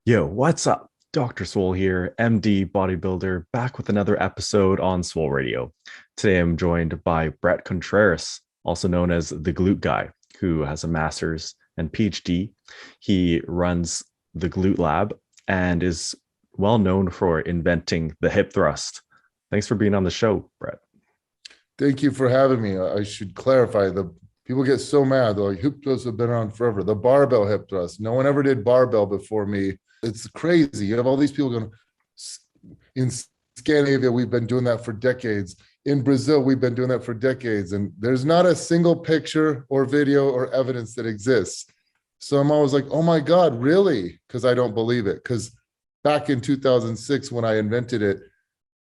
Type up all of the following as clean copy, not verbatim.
Yo, what's up? Dr. Swole here, MD bodybuilder, back with another episode on Swole Radio. Today I'm joined by Bret Contreras, also known as the Glute Guy, who has a master's and PhD. He runs the Glute Lab and is well known for inventing the hip thrust. Thanks for being on the show, Bret. Thank you for having me. I should clarify, the people get so mad. They're like, hip thrusts have been around forever. The barbell hip thrust. No one ever did barbell before me. It's crazy. You have all these people going, in Scandinavia, we've been doing that for decades. In Brazil, we've been doing that for decades. And there's not a single picture or video or evidence that exists. So I'm always like, oh my God, really? Because I don't believe it. Because back in 2006, when I invented it,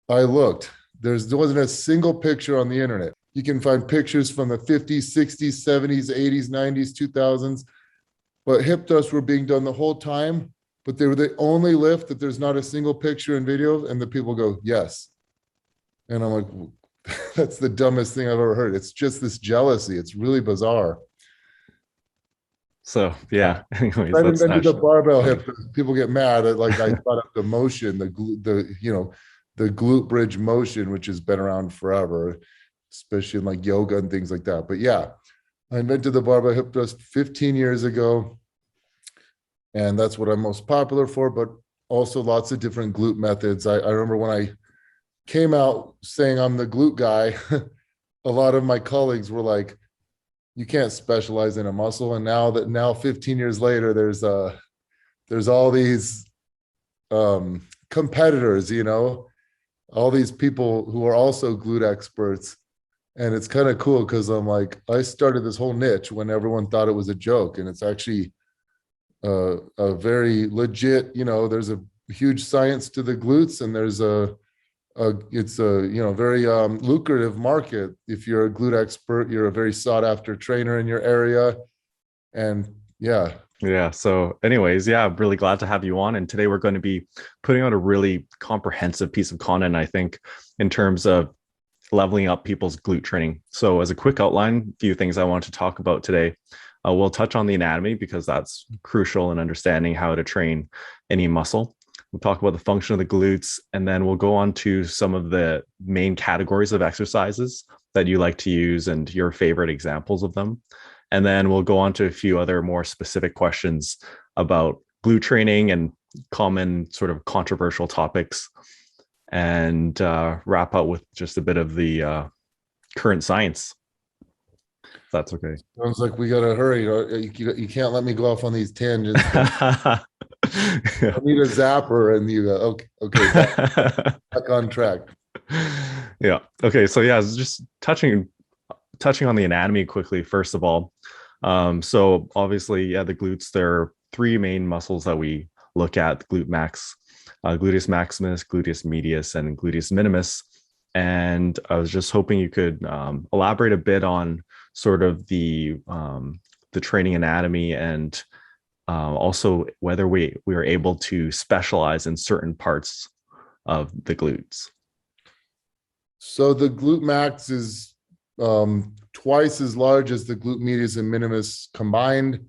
I looked. There wasn't a single picture on the internet. You can find pictures from the 50s, 60s, 70s, 80s, 90s, 2000s, but hip thrusts were being done the whole time, but they were the only lift that there's not a single picture and video, and the people go, yes. And I'm like, that's the dumbest thing I've ever heard. It's just this jealousy. It's really bizarre. So yeah, anyways, I that's invented the actually barbell funny. hip. People get mad at, like, I thought of the motion, the glute bridge motion, which has been around forever, especially in like yoga and things like that. But yeah, I invented the barbell hip thrust 15 years ago, and that's what I'm most popular for, but also lots of different glute methods. I remember when I came out saying I'm the glute guy, a lot of my colleagues were like, you can't specialize in a muscle. And now 15 years later, there's all these competitors, all these people who are also glute experts. And it's kind of cool because I'm like, I started this whole niche when everyone thought it was a joke. And it's actually a very legit, there's a huge science to the glutes, and it's a very lucrative market. If you're a glute expert, you're a very sought after trainer in your area. And yeah. Yeah. So, anyways, yeah, I'm really glad to have you on. And today we're going to be putting out a really comprehensive piece of content, I think, in terms of leveling up people's glute training. So, as a quick outline, a few things I want to talk about today. We'll touch on the anatomy because that's crucial in understanding how to train any muscle. We'll talk about the function of the glutes, and then we'll go on to some of the main categories of exercises that you like to use and your favorite examples of them. And then we'll go on to a few other more specific questions about glute training and common sort of controversial topics, and wrap up with just a bit of the current science. If that's okay. Sounds like we got to hurry. You can't let me go off on these tangents. I need a zapper, and you go, okay, back on track. Yeah. Okay. So yeah, just touching on the anatomy quickly, first of all. So obviously, yeah, the glutes, there are three main muscles that we look at: glute max, gluteus maximus, gluteus medius, and gluteus minimus. And I was just hoping you could elaborate a bit on sort of the training anatomy, and also whether we are able to specialize in certain parts of the glutes. So the glute max is twice as large as the glute medius and minimus combined.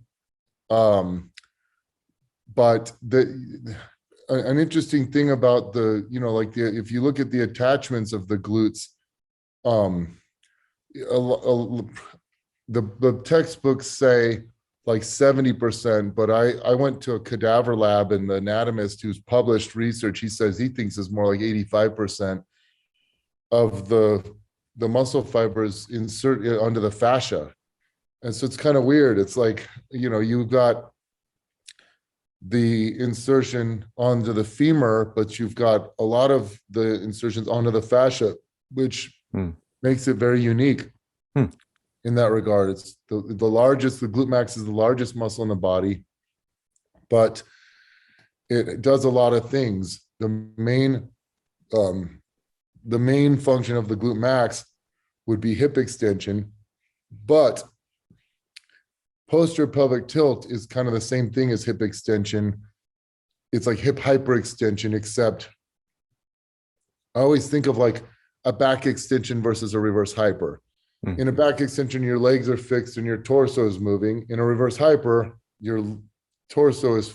But an interesting thing about if you look at the attachments of the glutes, the textbooks say like 70%, but I went to a cadaver lab, and the anatomist who's published research, he says he thinks is more like 85% of the muscle fibers insert onto the fascia. And so it's kind of weird. It's like, you've got the insertion onto the femur, but you've got a lot of the insertions onto the fascia, which makes it very unique in that regard. It's the largest, the glute max is the largest muscle in the body, but it does a lot of things. The main function of the glute max would be hip extension, but posterior pelvic tilt is kind of the same thing as hip extension. It's like hip hyperextension, except I always think of like a back extension versus a reverse hyper. In a back extension, your legs are fixed and your torso is moving. In a reverse hyper, your torso is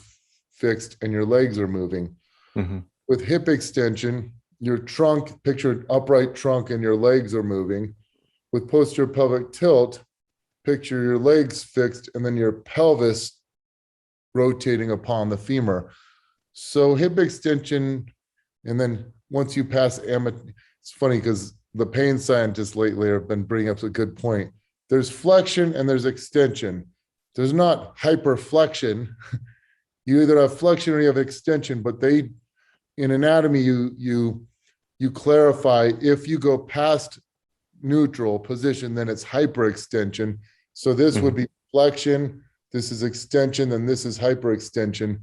fixed and your legs are moving. With hip extension, your trunk, picture an upright trunk and your legs are moving. With posterior pelvic tilt, picture your legs fixed and then your pelvis rotating upon the femur. So hip extension, and then once you pass it's funny because the pain scientists lately have been bringing up a good point. There's flexion and there's extension. There's not hyperflexion. You either have flexion or you have extension, but in anatomy, you clarify if you go past neutral position, then it's hyperextension. So this would be flexion, this is extension, then this is hyperextension.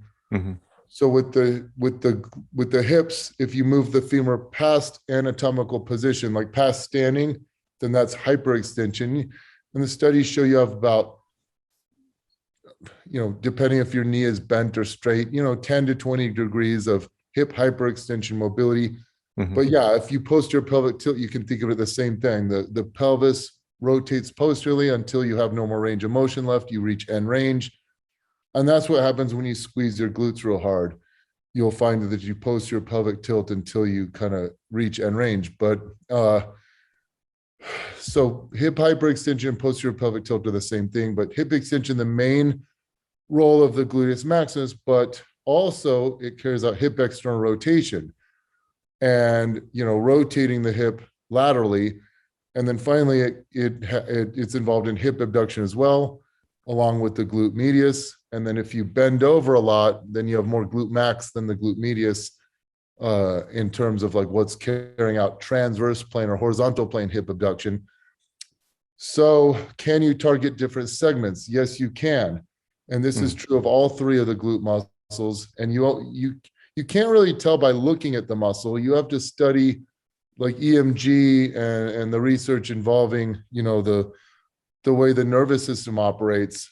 So with the hips, if you move the femur past anatomical position, like past standing, then that's hyperextension. And the studies show you have about, depending if your knee is bent or straight, 10 to 20 degrees of hip hyperextension mobility. But yeah, if you posterior pelvic tilt, you can think of it the same thing. The pelvis rotates posteriorly until you have no more range of motion left. You reach end range. And that's what happens when you squeeze your glutes real hard. You'll find that you posterior pelvic tilt until you kind of reach end range. But so hip hyperextension and posterior pelvic tilt are the same thing, but hip extension, the main role of the gluteus maximus, but also it carries out hip external rotation and, rotating the hip laterally. And then finally, it's involved in hip abduction as well, along with the glute medius. And then if you bend over a lot, then you have more glute max than the glute medius in terms of like what's carrying out transverse plane or horizontal plane hip abduction. So can you target different segments? Yes, you can. And this is true of all three of the glute muscles. And you can't really tell by looking at the muscle. You have to study like EMG and the research involving, the way the nervous system operates.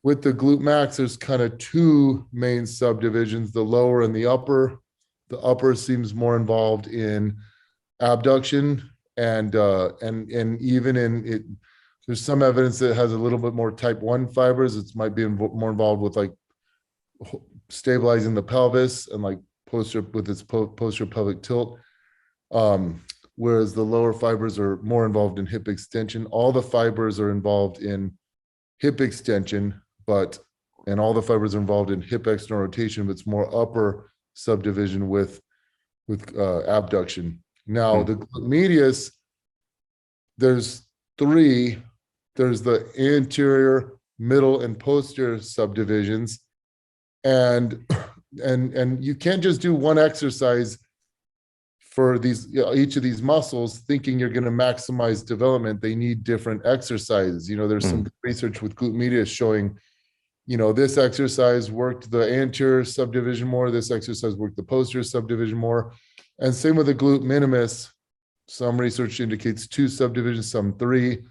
With the glute max, there's kind of two main subdivisions, the lower and the upper. The upper seems more involved in abduction and even in it, there's some evidence that it has a little bit more type 1 fibers. It might be more involved with like stabilizing the pelvis and like posterior pelvic tilt. Whereas the lower fibers are more involved in hip extension. All the fibers are involved in hip extension, and all the fibers are involved in hip external rotation, but it's more upper subdivision with abduction. Now, the glute medius, there's three. There's the anterior, middle, and posterior subdivisions. And you can't just do one exercise for each of these muscles thinking you're going to maximize development. They need different exercises. There's some research with glute medius showing, this exercise worked the anterior subdivision more, this exercise worked the posterior subdivision more. And same with the glute minimus. Some research indicates 2 subdivisions, some 3.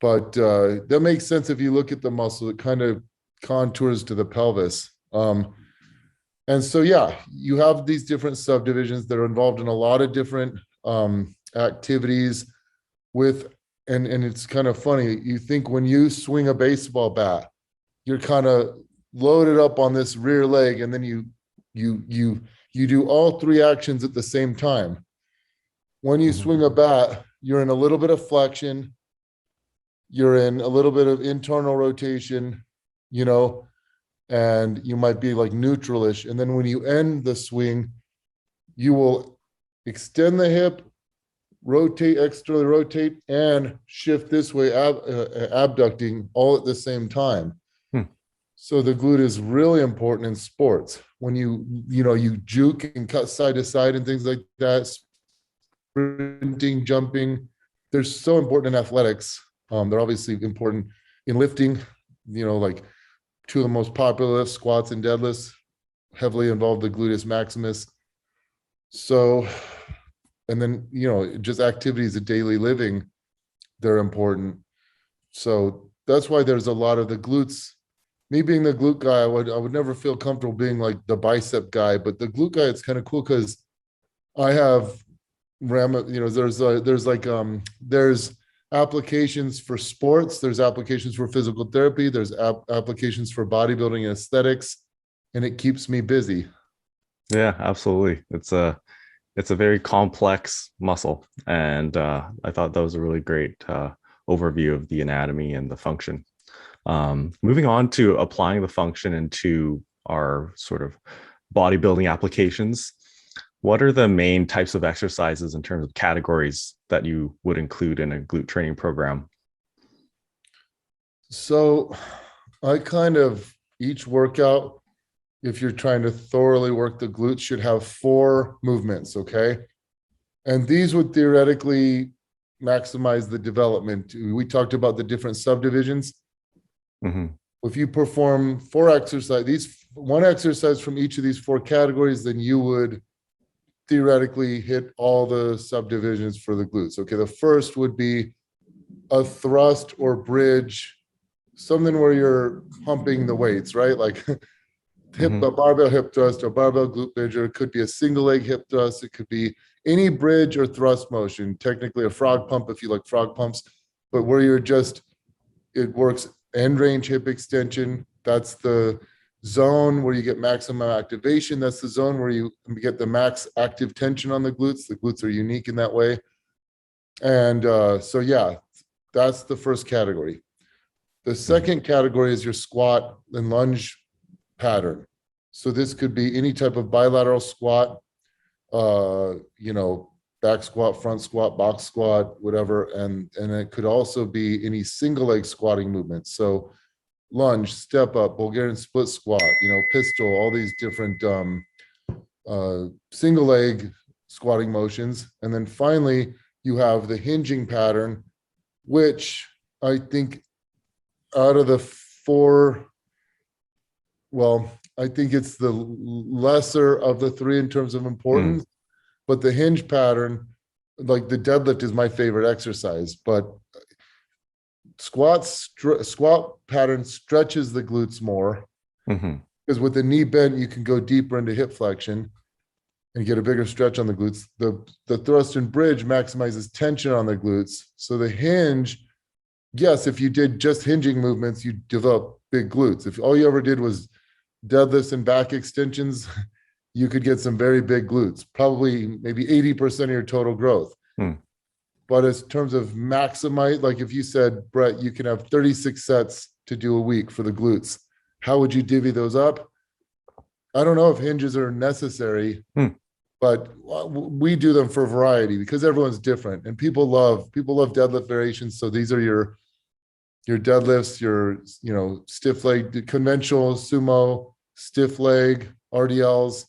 But that makes sense if you look at the muscle, it kind of contours to the pelvis. And so, yeah, you have these different subdivisions that are involved in a lot of different activities and it's kind of funny. You think when you swing a baseball bat, you're kind of loaded up on this rear leg, and then you do all 3 actions at the same time. When you swing a bat, you're in a little bit of flexion, you're in a little bit of internal rotation, and you might be like neutralish. And then when you end the swing, you will extend the hip, externally rotate, and shift this way, abducting all at the same time. So the glute is really important in sports. When you juke and cut side to side and things like that, sprinting, jumping, they're so important in athletics. They're obviously important in lifting, like 2 of the most popular lifts, squats and deadlifts, heavily involve the gluteus maximus. So, and then, just activities of daily living, they're important. So that's why there's a lot of the glutes. Me being the glute guy, I would never feel comfortable being like the bicep guy, but the glute guy, it's kind of cool because I have there's applications for sports. There's applications for physical therapy. There's applications for bodybuilding and aesthetics, and it keeps me busy. Yeah, absolutely. It's a very complex muscle, and I thought that was a really great overview of the anatomy and the function. Moving on to applying the function into our sort of bodybuilding applications, what are the main types of exercises in terms of categories that you would include in a glute training program? So each workout, if you're trying to thoroughly work the glutes, should have 4 movements, okay? And these would theoretically maximize the development. We talked about the different subdivisions. Mm-hmm. If you perform 4 exercises, one exercise from each of these 4 categories, then you would theoretically hit all the subdivisions for the glutes. Okay, the first would be a thrust or bridge, something where you're pumping the weights, right? Like a barbell hip thrust or barbell glute bridge, or it could be a single leg hip thrust. It could be any bridge or thrust motion, technically a frog pump if you like frog pumps, but where it works end range hip extension. That's the zone where you get maximum activation. That's the zone where you get the max active tension on the glutes. The glutes are unique in that way. And so, yeah, that's the first category. The second category is your squat and lunge pattern. So this could be any type of bilateral squat, back squat, front squat, box squat, whatever. And it could also be any single leg squatting movements. So lunge, step up, Bulgarian split squat, pistol, all these different single leg squatting motions. And then finally, you have the hinging pattern, which I think out of the 4, I think it's the lesser of the 3 in terms of importance, but the hinge pattern, like the deadlift is my favorite exercise, but squat pattern stretches the glutes more, because with the knee bent, you can go deeper into hip flexion and get a bigger stretch on the glutes. The thrust and bridge maximizes tension on the glutes. So the hinge, yes, if you did just hinging movements, you develop big glutes. If all you ever did was deadlifts and back extensions, you could get some very big glutes, probably maybe 80% of your total growth. But in terms of maximize, like if you said, Bret, you can have 36 sets to do a week for the glutes, how would you divvy those up? I don't know if hinges are necessary, but we do them for variety because everyone's different, and people love deadlift variations. So these are your deadlifts, your stiff leg, conventional sumo, stiff leg RDLs,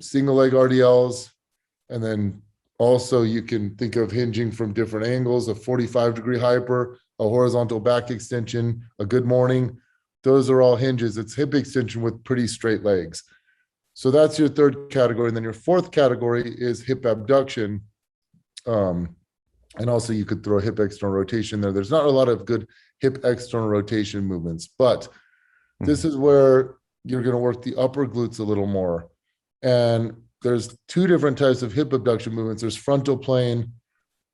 single leg RDLs, and then also you can think of hinging from different angles: a 45-degree hyper, a horizontal back extension, a good morning. Those are all hinges. It's hip extension with pretty straight legs. So that's your third category. And then your fourth category is hip abduction. And also you could throw hip external rotation there. There's not a lot of good hip external rotation movements, but this is where you're going to work the upper glutes a little more. And there's 2 different types of hip abduction movements. There's frontal plane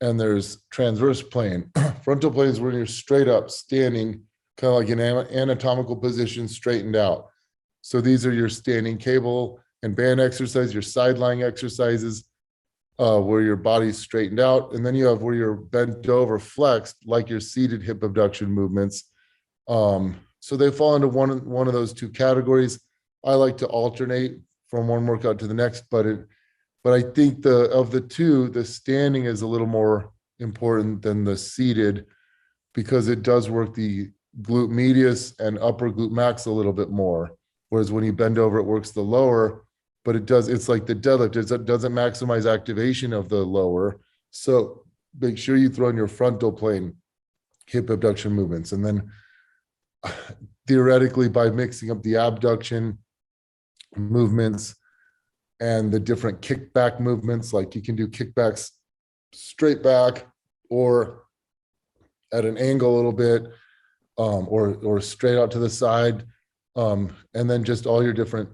and there's transverse plane. Frontal plane is where you're straight up standing, kind of like an anatomical position, straightened out. So these are your standing cable and band exercise, your side lying exercises, where your body's straightened out. And then you have where you're bent over, flexed, like your seated hip abduction movements. So they fall into one of those 2 categories. I like to alternate from one workout to the next, but I think of the 2, the standing is a little more important than the seated, because it does work the glute medius and upper glute max a little bit more. Whereas when you bend over, it works the lower, but it's like the deadlift. It doesn't maximize activation of the lower. So make sure you throw in your frontal plane hip abduction movements. And then theoretically, by mixing up the abduction movements and the different kickback movements, like you can do kickbacks straight back or at an angle a little bit, or straight out to the side, and then just all your different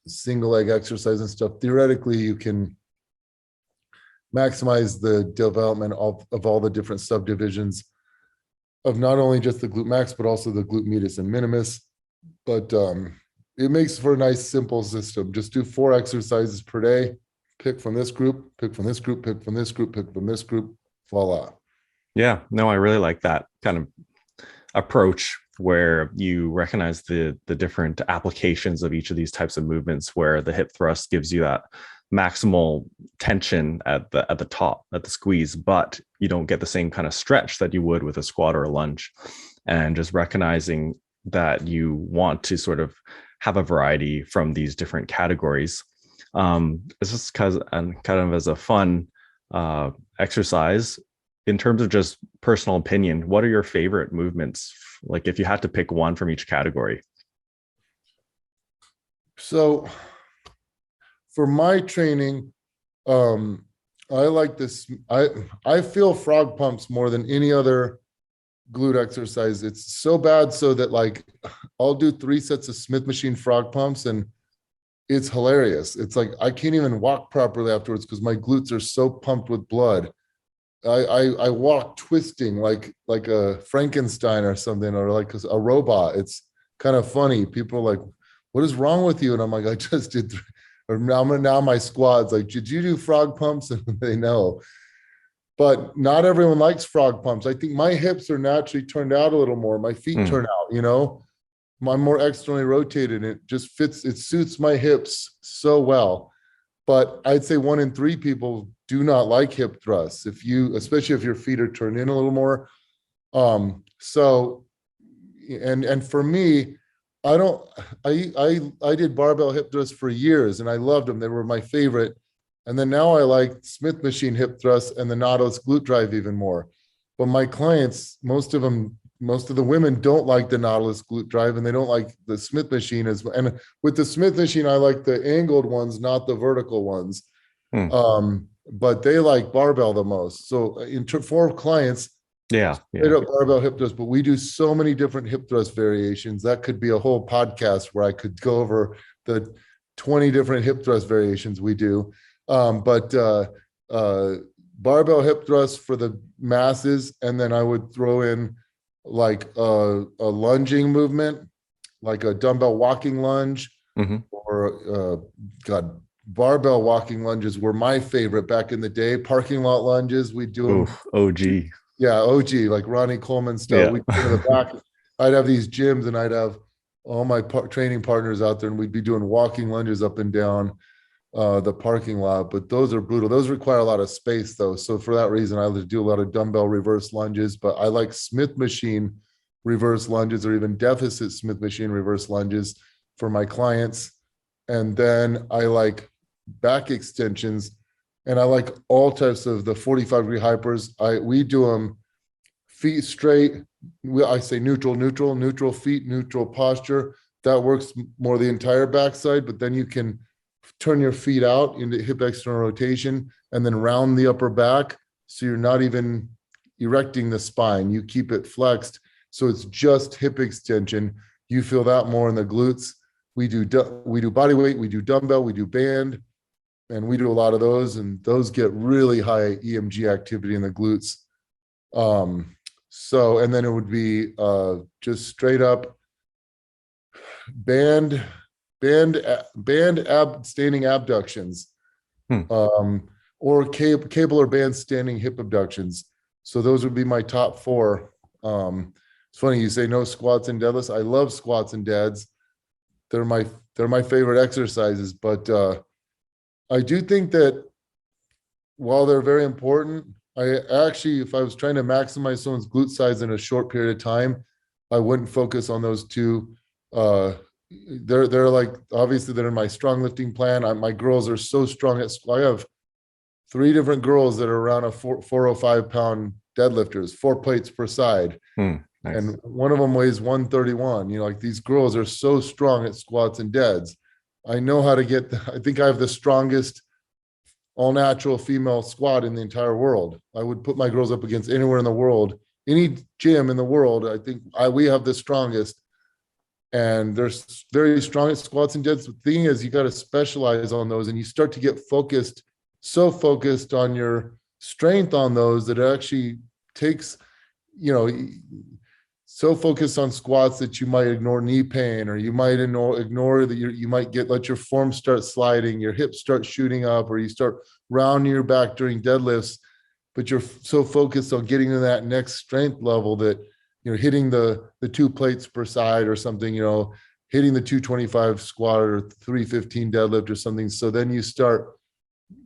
single leg exercise and stuff. Theoretically, you can maximize the development of all the different subdivisions of not only just the glute max, but also the glute medius and minimus. But it makes for a nice, simple system. Just do 4 exercises per day, pick from this group, pick from this group, pick from this group, pick from this group, voila. Yeah, no, I really like that kind of approach where you recognize the different applications of each of these types of movements, where the hip thrust gives you that maximal tension at the top, at the squeeze, but you don't get the same kind of stretch that you would with a squat or a lunge. And just recognizing that you want to sort of have a variety from these different categories. It's just kind of as a fun exercise. In terms of just personal opinion, what are your favorite movements? Like if you had to pick one from each category. So for my training, I like this. I feel frog pumps more than any other glute exercise. It's so bad so that like I'll do 3 sets of Smith machine frog pumps and it's hilarious. It's like I can't even walk properly afterwards because my glutes are so pumped with blood. I walk twisting like a Frankenstein or something, or like a robot. It's kind of funny. People are like, what is wrong with you? And I'm like, I just did 3. Or now my squad's like, did you do frog pumps? And they know. But not everyone likes frog pumps. I think my hips are naturally turned out a little more. My feet turn out, I'm more externally rotated. It just fits, it suits my hips so well. But I'd say 1 in 3 people do not like hip thrusts, especially if your feet are turned in a little more. So, and for me, I did barbell hip thrusts for years and I loved them. They were my favorite. And then now I like Smith machine hip thrusts and the Nautilus glute drive even more. But my clients, most of the women don't like the Nautilus glute drive and they don't like the Smith machine and with the Smith machine, I like the angled ones, not the vertical ones. But they like barbell the most. So for clients, straight up barbell hip thrust, but we do so many different hip thrust variations. That could be a whole podcast where I could go over the 20 different hip thrust variations we do. But barbell hip thrust for the masses, and then I would throw in like a lunging movement, like a dumbbell walking lunge, or barbell walking lunges were my favorite back in the day. Parking lot lunges, we do them. OG. Yeah, OG, like Ronnie Coleman style. Yeah. We'd go to the back. I'd have these gyms and I'd have all my training partners out there and we'd be doing walking lunges up and down the parking lot. But those are brutal. Those require a lot of space though. So for that reason, I like to do a lot of dumbbell reverse lunges, but I like Smith machine reverse lunges or even deficit Smith machine reverse lunges for my clients. And then I like back extensions. And I like all types of the 45-degree hypers. We do them feet straight. I say neutral feet, neutral posture. That works more the entire backside, but then you can turn your feet out into hip external rotation and then round the upper back. So you're not even erecting the spine. You keep it flexed. So it's just hip extension. You feel that more in the glutes. We do body weight, we do dumbbell, we do band. And we do a lot of those, and those get really high EMG activity in the glutes. And then it would be just straight up band standing abductions, or cable or band standing hip abductions. So those would be my top 4. It's funny you say no squats and deadlifts. I love squats and deads. They're my favorite exercises, but I do think that while they're very important, if I was trying to maximize someone's glute size in a short period of time, I wouldn't focus on those 2. They're like, obviously they're in my strong lifting plan. My girls are so strong at squat. I have 3 different girls that are around a 405 pound deadlifters, 4 plates per side. Nice. And one of them weighs 131. Like these girls are so strong at squats and deads. I know how to I think I have the strongest all natural female squat in the entire world. I would put my girls up against anywhere in the world, any gym in the world. I think we have the strongest, and they're very strong at squats and deads. The thing is, you got to specialize on those and you start to get focused so focused on your strength on those that it actually takes, so focused on squats that you might ignore knee pain, or you might ignore that you might let your form start sliding, your hips start shooting up, or you start rounding your back during deadlifts. But you're so focused on getting to that next strength level that hitting the 2 plates per side or something, hitting the 225 squat or 315 deadlift or something. So then you start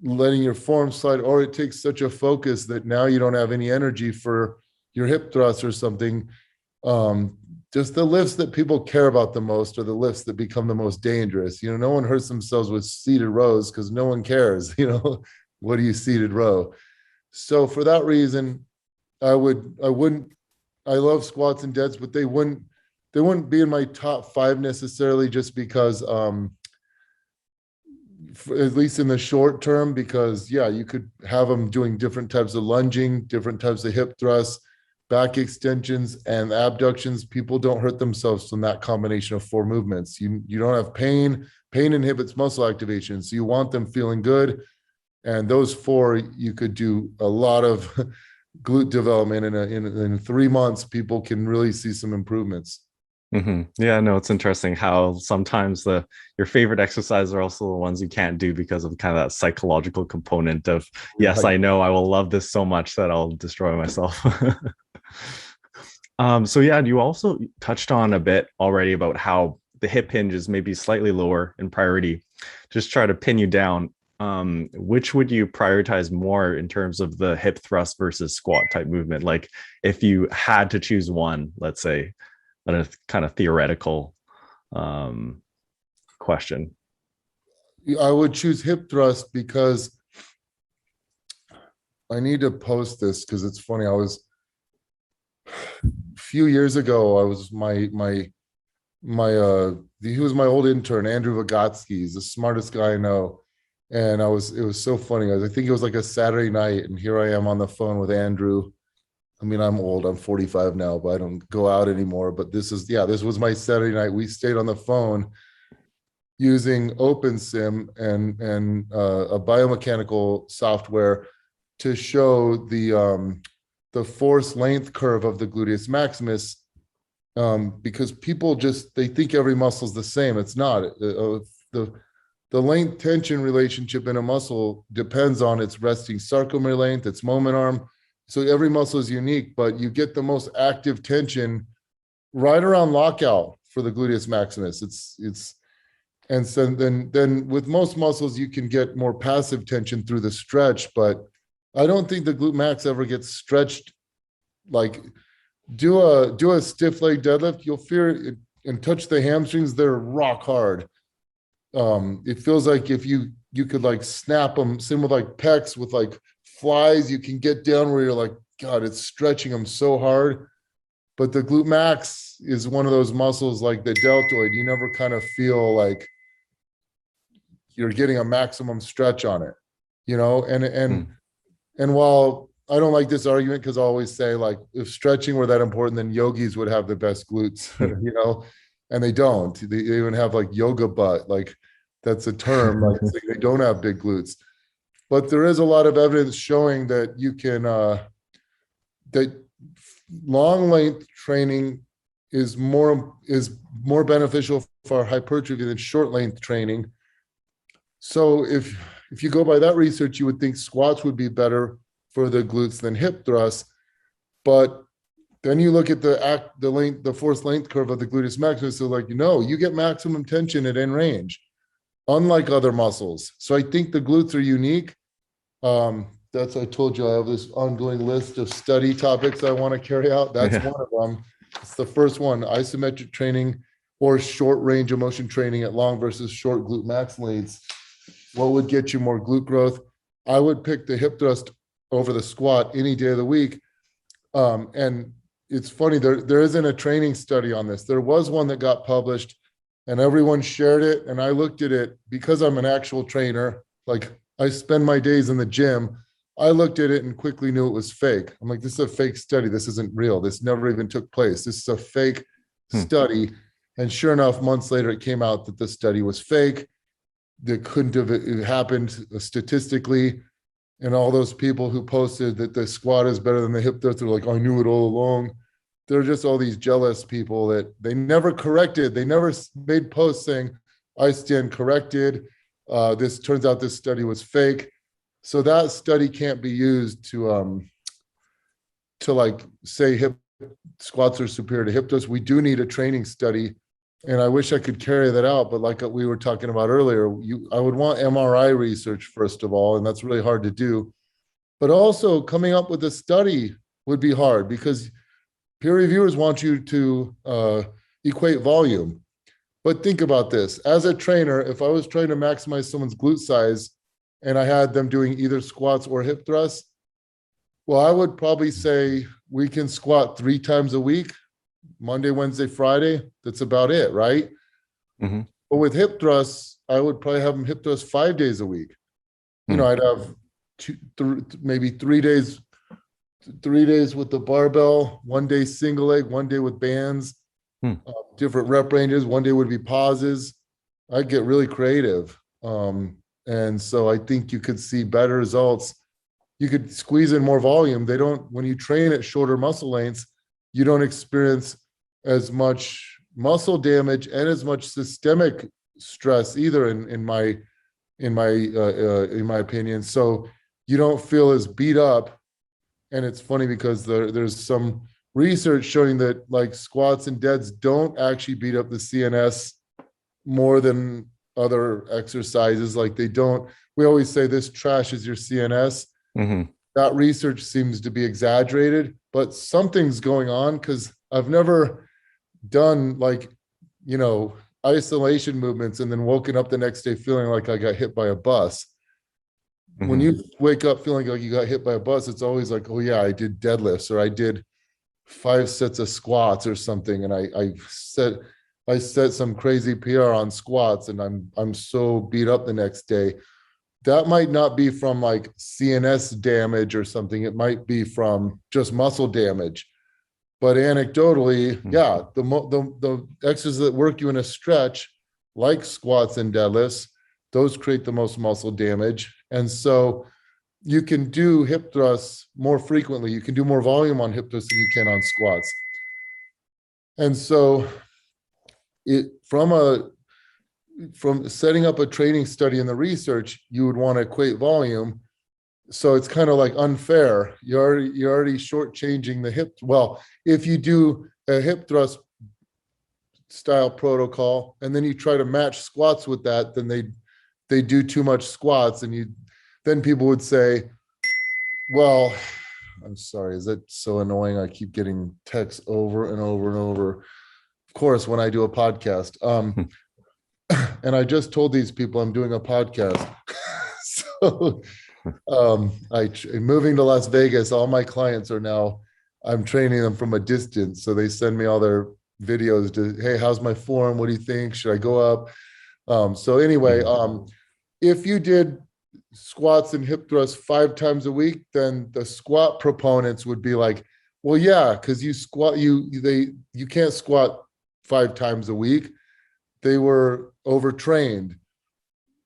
letting your form slide, or it takes such a focus that now you don't have any energy for your hip thrusts or something. Just the lifts that people care about the most are the lifts that become the most dangerous. No one hurts themselves with seated rows because no one cares. What do you seated row? So for that reason, I love squats and deads, but they wouldn't be in my top 5 necessarily, just because, at least in the short term, because you could have them doing different types of lunging, different types of hip thrusts, back extensions, and abductions. People don't hurt themselves from that combination of 4 movements. You don't have pain. Pain inhibits muscle activation. So you want them feeling good. And those 4, you could do a lot of glute development in 3 months. People can really see some improvements. Mm-hmm. Yeah, no, it's interesting how sometimes your favorite exercises are also the ones you can't do because of kind of that psychological component of, yes, I know I will love this so much that I'll destroy myself. So yeah, you also touched on a bit already about how the hip hinge is maybe slightly lower in priority. Just try to pin you down. Which would you prioritize more in terms of the hip thrust versus squat type movement? Like if you had to choose one, let's say, a kind of theoretical question. I would choose hip thrust because I need to post this because it's funny. A few years ago, I was he was my old intern, Andrew Vygotsky. He's the smartest guy I know. And it was so funny. I think it was like a Saturday night, and here I am on the phone with Andrew. I mean, I'm old. I'm 45 now, but I don't go out anymore. But this was my Saturday night. We stayed on the phone using OpenSim and a biomechanical software to show the force length curve of the gluteus maximus, because people they think every muscle is the same. It's not. The length tension relationship in a muscle depends on its resting sarcomere length, its moment arm. So every muscle is unique, but you get the most active tension right around lockout for the gluteus maximus. And so then with most muscles, you can get more passive tension through the stretch, but I don't think the glute max ever gets stretched. Like do a stiff leg deadlift, you'll feel it and touch the hamstrings. They're rock hard. It feels like if you could like snap them, same with like pecs with like flies, you can get down where you're like, God, it's stretching them so hard. But the glute max is one of those muscles like the deltoid. You never kind of feel like you're getting a maximum stretch on it, and while I don't like this argument, because I always say, like, if stretching were that important, then yogis would have the best glutes, and they don't. They even have like yoga butt, like that's a term. Like they don't have big glutes, but there is a lot of evidence showing that you can that long length training is more beneficial for hypertrophy than short length training. So if you go by that research, you would think squats would be better for the glutes than hip thrusts. But then you look at the force length curve of the gluteus maximus. So you get maximum tension at end range, unlike other muscles. So I think the glutes are unique. I told you I have this ongoing list of study topics I want to carry out. That's one of them. It's the first one: isometric training or short range of motion training at long versus short glute max lengths. What would get you more glute growth? I would pick the hip thrust over the squat any day of the week. And it's funny, there isn't a training study on this. There was one that got published and everyone shared it. And I looked at it because I'm an actual trainer. Like I spend my days in the gym. I looked at it and quickly knew it was fake. I'm like, this is a fake study. This isn't real. This never even took place. This is a fake study. And sure enough, months later, it came out that the study was fake. that couldn't have happened statistically. And all those people who posted that the squat is better than the hip thrust, they're like, I knew it all along. They're just all these jealous people that they never corrected. They never made posts saying, I stand corrected. This turns out this study was fake. So that study can't be used to like say hip squats are superior to hip thrusts. We do need a training study. And I wish I could carry that out, but like we were talking about earlier, I would want MRI research first of all, and that's really hard to do. But also coming up with a study would be hard because peer reviewers want you to equate volume. But think about this. As a trainer, if I was trying to maximize someone's glute size and I had them doing either squats or hip thrusts, well, I would probably say we can squat 3 times a week. Monday, Wednesday, Friday, that's about it, right? Mm-hmm. But with hip thrusts, I would probably have them hip thrust 5 days a week. You know, I'd have maybe 3 days with the barbell, 1 day single leg, 1 day with bands, different rep ranges. 1 day would be pauses. I'd get really creative. And so I think you could see better results. You could squeeze in more volume. When you train at shorter muscle lengths, you don't experience as much muscle damage and as much systemic stress either, in my opinion. So you don't feel as beat up. And it's funny because there's some research showing that like squats and deads don't actually beat up the CNS more than other exercises. Like we always say this trashes your CNS. Mm-hmm. That research seems to be exaggerated, but something's going on because I've never done isolation movements and then woken up the next day feeling like I got hit by a bus. Mm-hmm. When you wake up feeling like you got hit by a bus, it's always like, oh yeah, I did deadlifts or I did 5 sets of squats or something. And I set some crazy PR on squats and I'm so beat up the next day. That might not be from like CNS damage or something. It might be from just muscle damage. But anecdotally, yeah, the exercises that work you in a stretch, like squats and deadlifts, those create the most muscle damage. And so you can do hip thrusts more frequently. You can do more volume on hip thrusts than you can on squats. And so from setting up a training study in the research, you would want to equate volume. So it's kind of like unfair. You're already shortchanging the hip. Well, if you do a hip thrust style protocol and then you try to match squats with that, then they do too much squats, and then people would say, well, I'm sorry, is that so annoying? I keep getting texts over and over and over. Of course, when I do a podcast. And I just told these people I'm doing a podcast. So moving to Las Vegas, all my clients I'm training them from a distance. So they send me all their videos hey, how's my form? What do you think? Should I go up? So anyway, if you did squats and hip thrusts 5 times a week, then the squat proponents would be like, well, yeah, because you can't squat 5 times a week. They were overtrained.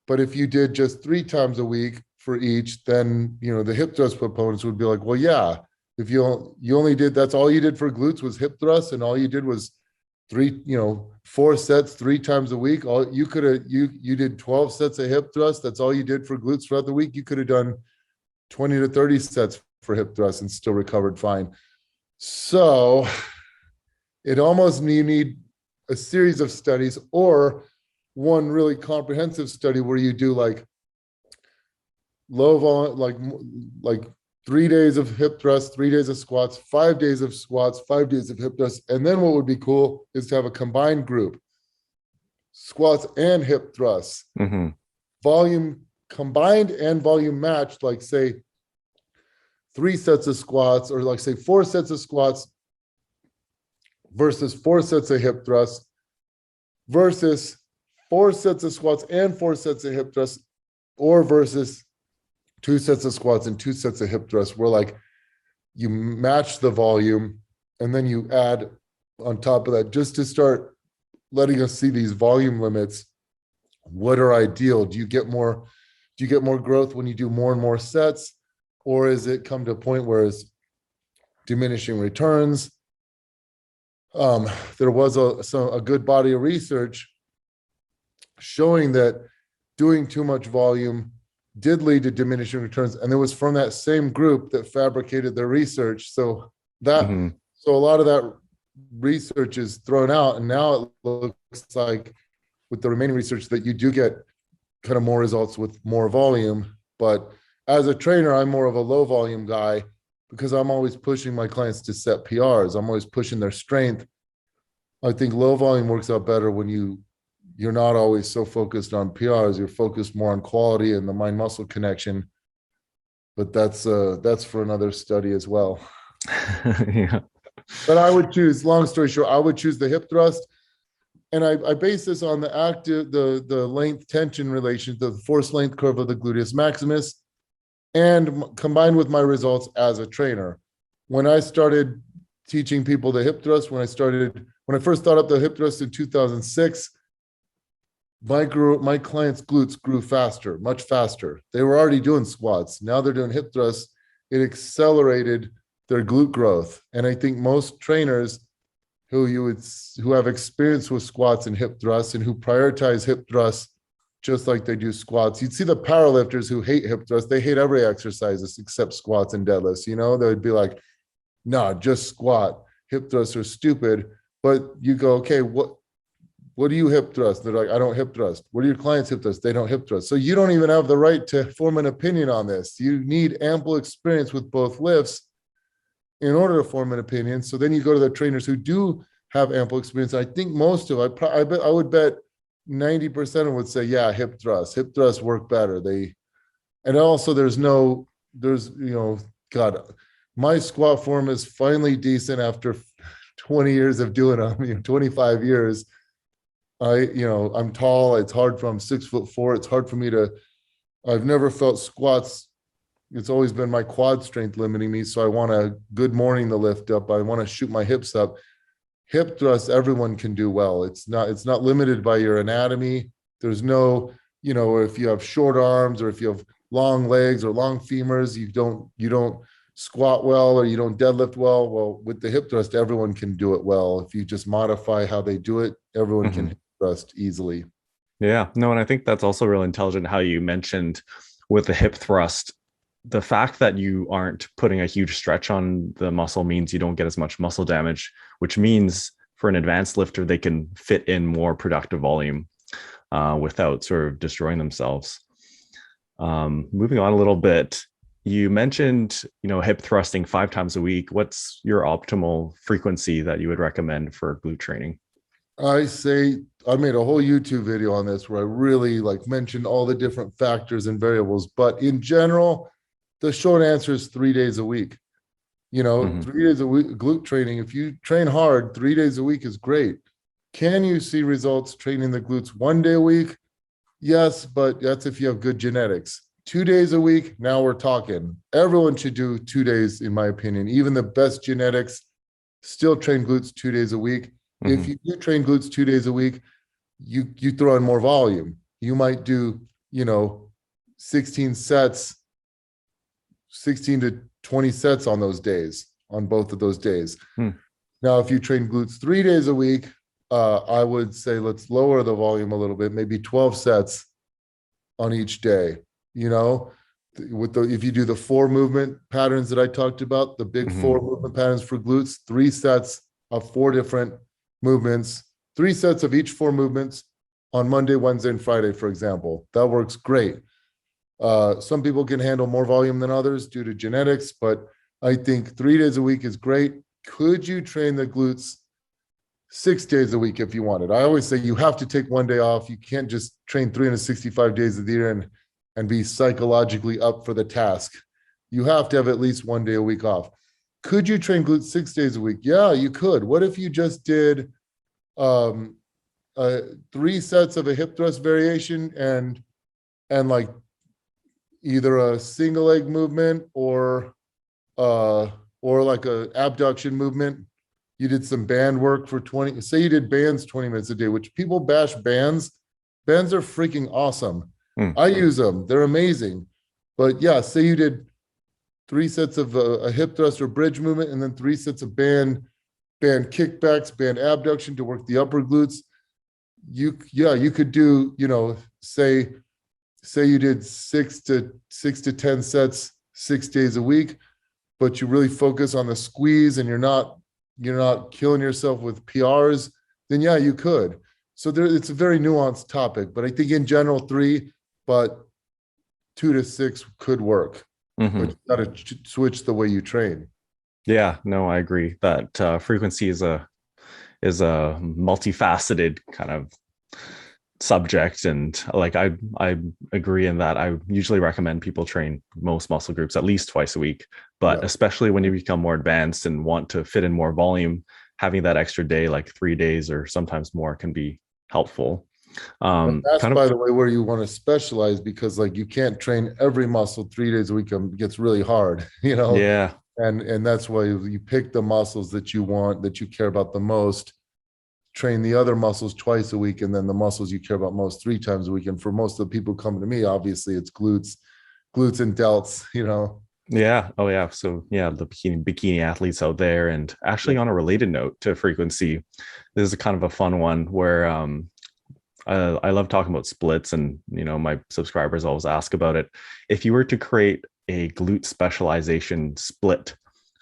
But if you did just 3 times a week for each, then the hip thrust proponents would be like, well, yeah, if you only did, that's all you did for glutes was hip thrust, and all you did was 4 sets 3 times a week. All you could have, you did 12 sets of hip thrust. That's all you did for glutes throughout the week. You could have done 20 to 30 sets for hip thrust and still recovered fine. So you need a series of studies or one really comprehensive study where you do like low volume, like 3 days of hip thrust, 3 days of squats, 5 days of squats, 5 days of hip thrust. And then what would be cool is to have a combined group, squats and hip thrusts, volume combined and volume matched, like say 3 sets of squats, or like say 4 sets of squats versus 4 sets of hip thrusts versus 4 sets of squats and 4 sets of hip thrusts, or versus 2 sets of squats and 2 sets of hip thrusts, where like you match the volume and then you add on top of that, just to start letting us see these volume limits what are ideal? Do you get more growth when you do more and more sets, or is it come to a point where it's diminishing returns? There was a good body of research showing that doing too much volume did lead to diminishing returns, and it was from that same group that fabricated their research. So a lot of that research is thrown out, and now it looks like with the remaining research that you do get kind of more results with more volume. But as a trainer, I'm more of a low volume guy because I'm always pushing my clients to set PRs. I'm always pushing their strength. I think low volume works out better when you're not always so focused on PRs. You're focused more on quality and the mind muscle connection. But that's for another study as well. Yeah. But I would choose, long story short, I would choose the hip thrust. And I base this on the length tension relation, the force length curve of the gluteus maximus, and combined with my results as a trainer. When I started teaching people the hip thrust, when I first thought up the hip thrust in 2006, my clients' glutes grew faster, much faster. They were already doing squats. Now they're doing hip thrusts. It accelerated their glute growth. And I think most trainers who have experience with squats and hip thrusts and who prioritize hip thrusts just like they do squats. You'd see the powerlifters who hate hip thrusts. They hate every exercise except squats and deadlifts. They'd be like, no, just squat. Hip thrusts are stupid. But you go, okay, what do you hip thrust? They're like, I don't hip thrust. What are your clients hip thrust? They don't hip thrust. So you don't even have the right to form an opinion on this. You need ample experience with both lifts in order to form an opinion. So then you go to the trainers who do have ample experience. I think most of, I would bet 90% of them would say, yeah, hip thrusts work better. And also God, my squat form is finally decent after 20 years of doing them, 25 years. I'm tall. I'm 6'4". It's hard for me I've never felt squats. It's always been my quad strength limiting me. So I want a good morning to lift up. I want to shoot my hips up. Hip thrust, everyone can do well. It's not limited by your anatomy. There's no, if you have short arms or if you have long legs or long femurs, you don't squat well or you don't deadlift well. Well, with the hip thrust, everyone can do it well. If you just modify how they do it, everyone can hip thrust easily. Yeah, no, and I think that's also really intelligent how you mentioned with the hip thrust, the fact that you aren't putting a huge stretch on the muscle means you don't get as much muscle damage, which means for an advanced lifter, they can fit in more productive volume without sort of destroying themselves. Moving on a little bit, you mentioned, hip thrusting 5 times a week. What's your optimal frequency that you would recommend for glute training? I made a whole YouTube video on this where I really mentioned all the different factors and variables, but in general, the short answer is 3 days a week. 3 days a week, glute training. If you train hard, 3 days a week is great. Can you see results training the glutes 1 day a week? Yes, but that's if you have good genetics. 2 days a week, now we're talking. Everyone should do 2 days, in my opinion. Even the best genetics still train glutes 2 days a week. If you do train glutes 2 days a week, you throw in more volume. You might do, 16 to 20 sets on those days, on both of those days. Now, if you train glutes 3 days a week, I would say let's lower the volume a little bit, maybe 12 sets on each day. If you do the 4 movement patterns that I talked about, the big 4 movement patterns for glutes, 3 sets of 4 different movements, 3 sets of each 4 movements on Monday, Wednesday, and Friday, for example. That works great. Some people can handle more volume than others due to genetics, but I think 3 days a week is great. Could you train the glutes 6 days a week if you wanted? I always say you have to take 1 day off. You can't just train 365 days of the year and be psychologically up for the task. You have to have at least 1 day a week off. Could you train glutes 6 days a week? Yeah, you could. What if you just did 3 sets of a hip thrust variation and either a single leg movement or like a abduction movement? You did some band work for 20, say you did bands 20 minutes a day, which people bash bands, Bands are freaking awesome. Mm. I use them. They're amazing. But yeah, say you did 3 sets of a hip thrust or bridge movement, and then 3 sets of band kickbacks, band abduction to work the upper glutes. You could do, say you did 6 to 10 sets 6 days a week, but you really focus on the squeeze and you're not killing yourself with PRs, then yeah, you could. So it's a very nuanced topic, but I think in general 3, but 2 to 6 could work. Mm-hmm. But you got to switch the way you train. Yeah, no, I agree that frequency is a multifaceted kind of subject, and like I agree in that. I usually recommend people train most muscle groups at least twice a week, but especially when you become more advanced and want to fit in more volume, having that extra day, like 3 days or sometimes more, can be helpful. That's by the way where you want to specialize, because like you can't train every muscle 3 days a week. It gets really hard, Yeah. And that's why you pick the muscles that you want, that you care about the most, train the other muscles twice a week, and then the muscles you care about most 3 times a week. And for most of the people coming to me, obviously it's glutes and delts, Yeah. Oh yeah. So yeah, the bikini athletes out there. And actually, on a related note to frequency, this is a kind of a fun one where I love talking about splits, and my subscribers always ask about it. If you were to create a glute specialization split,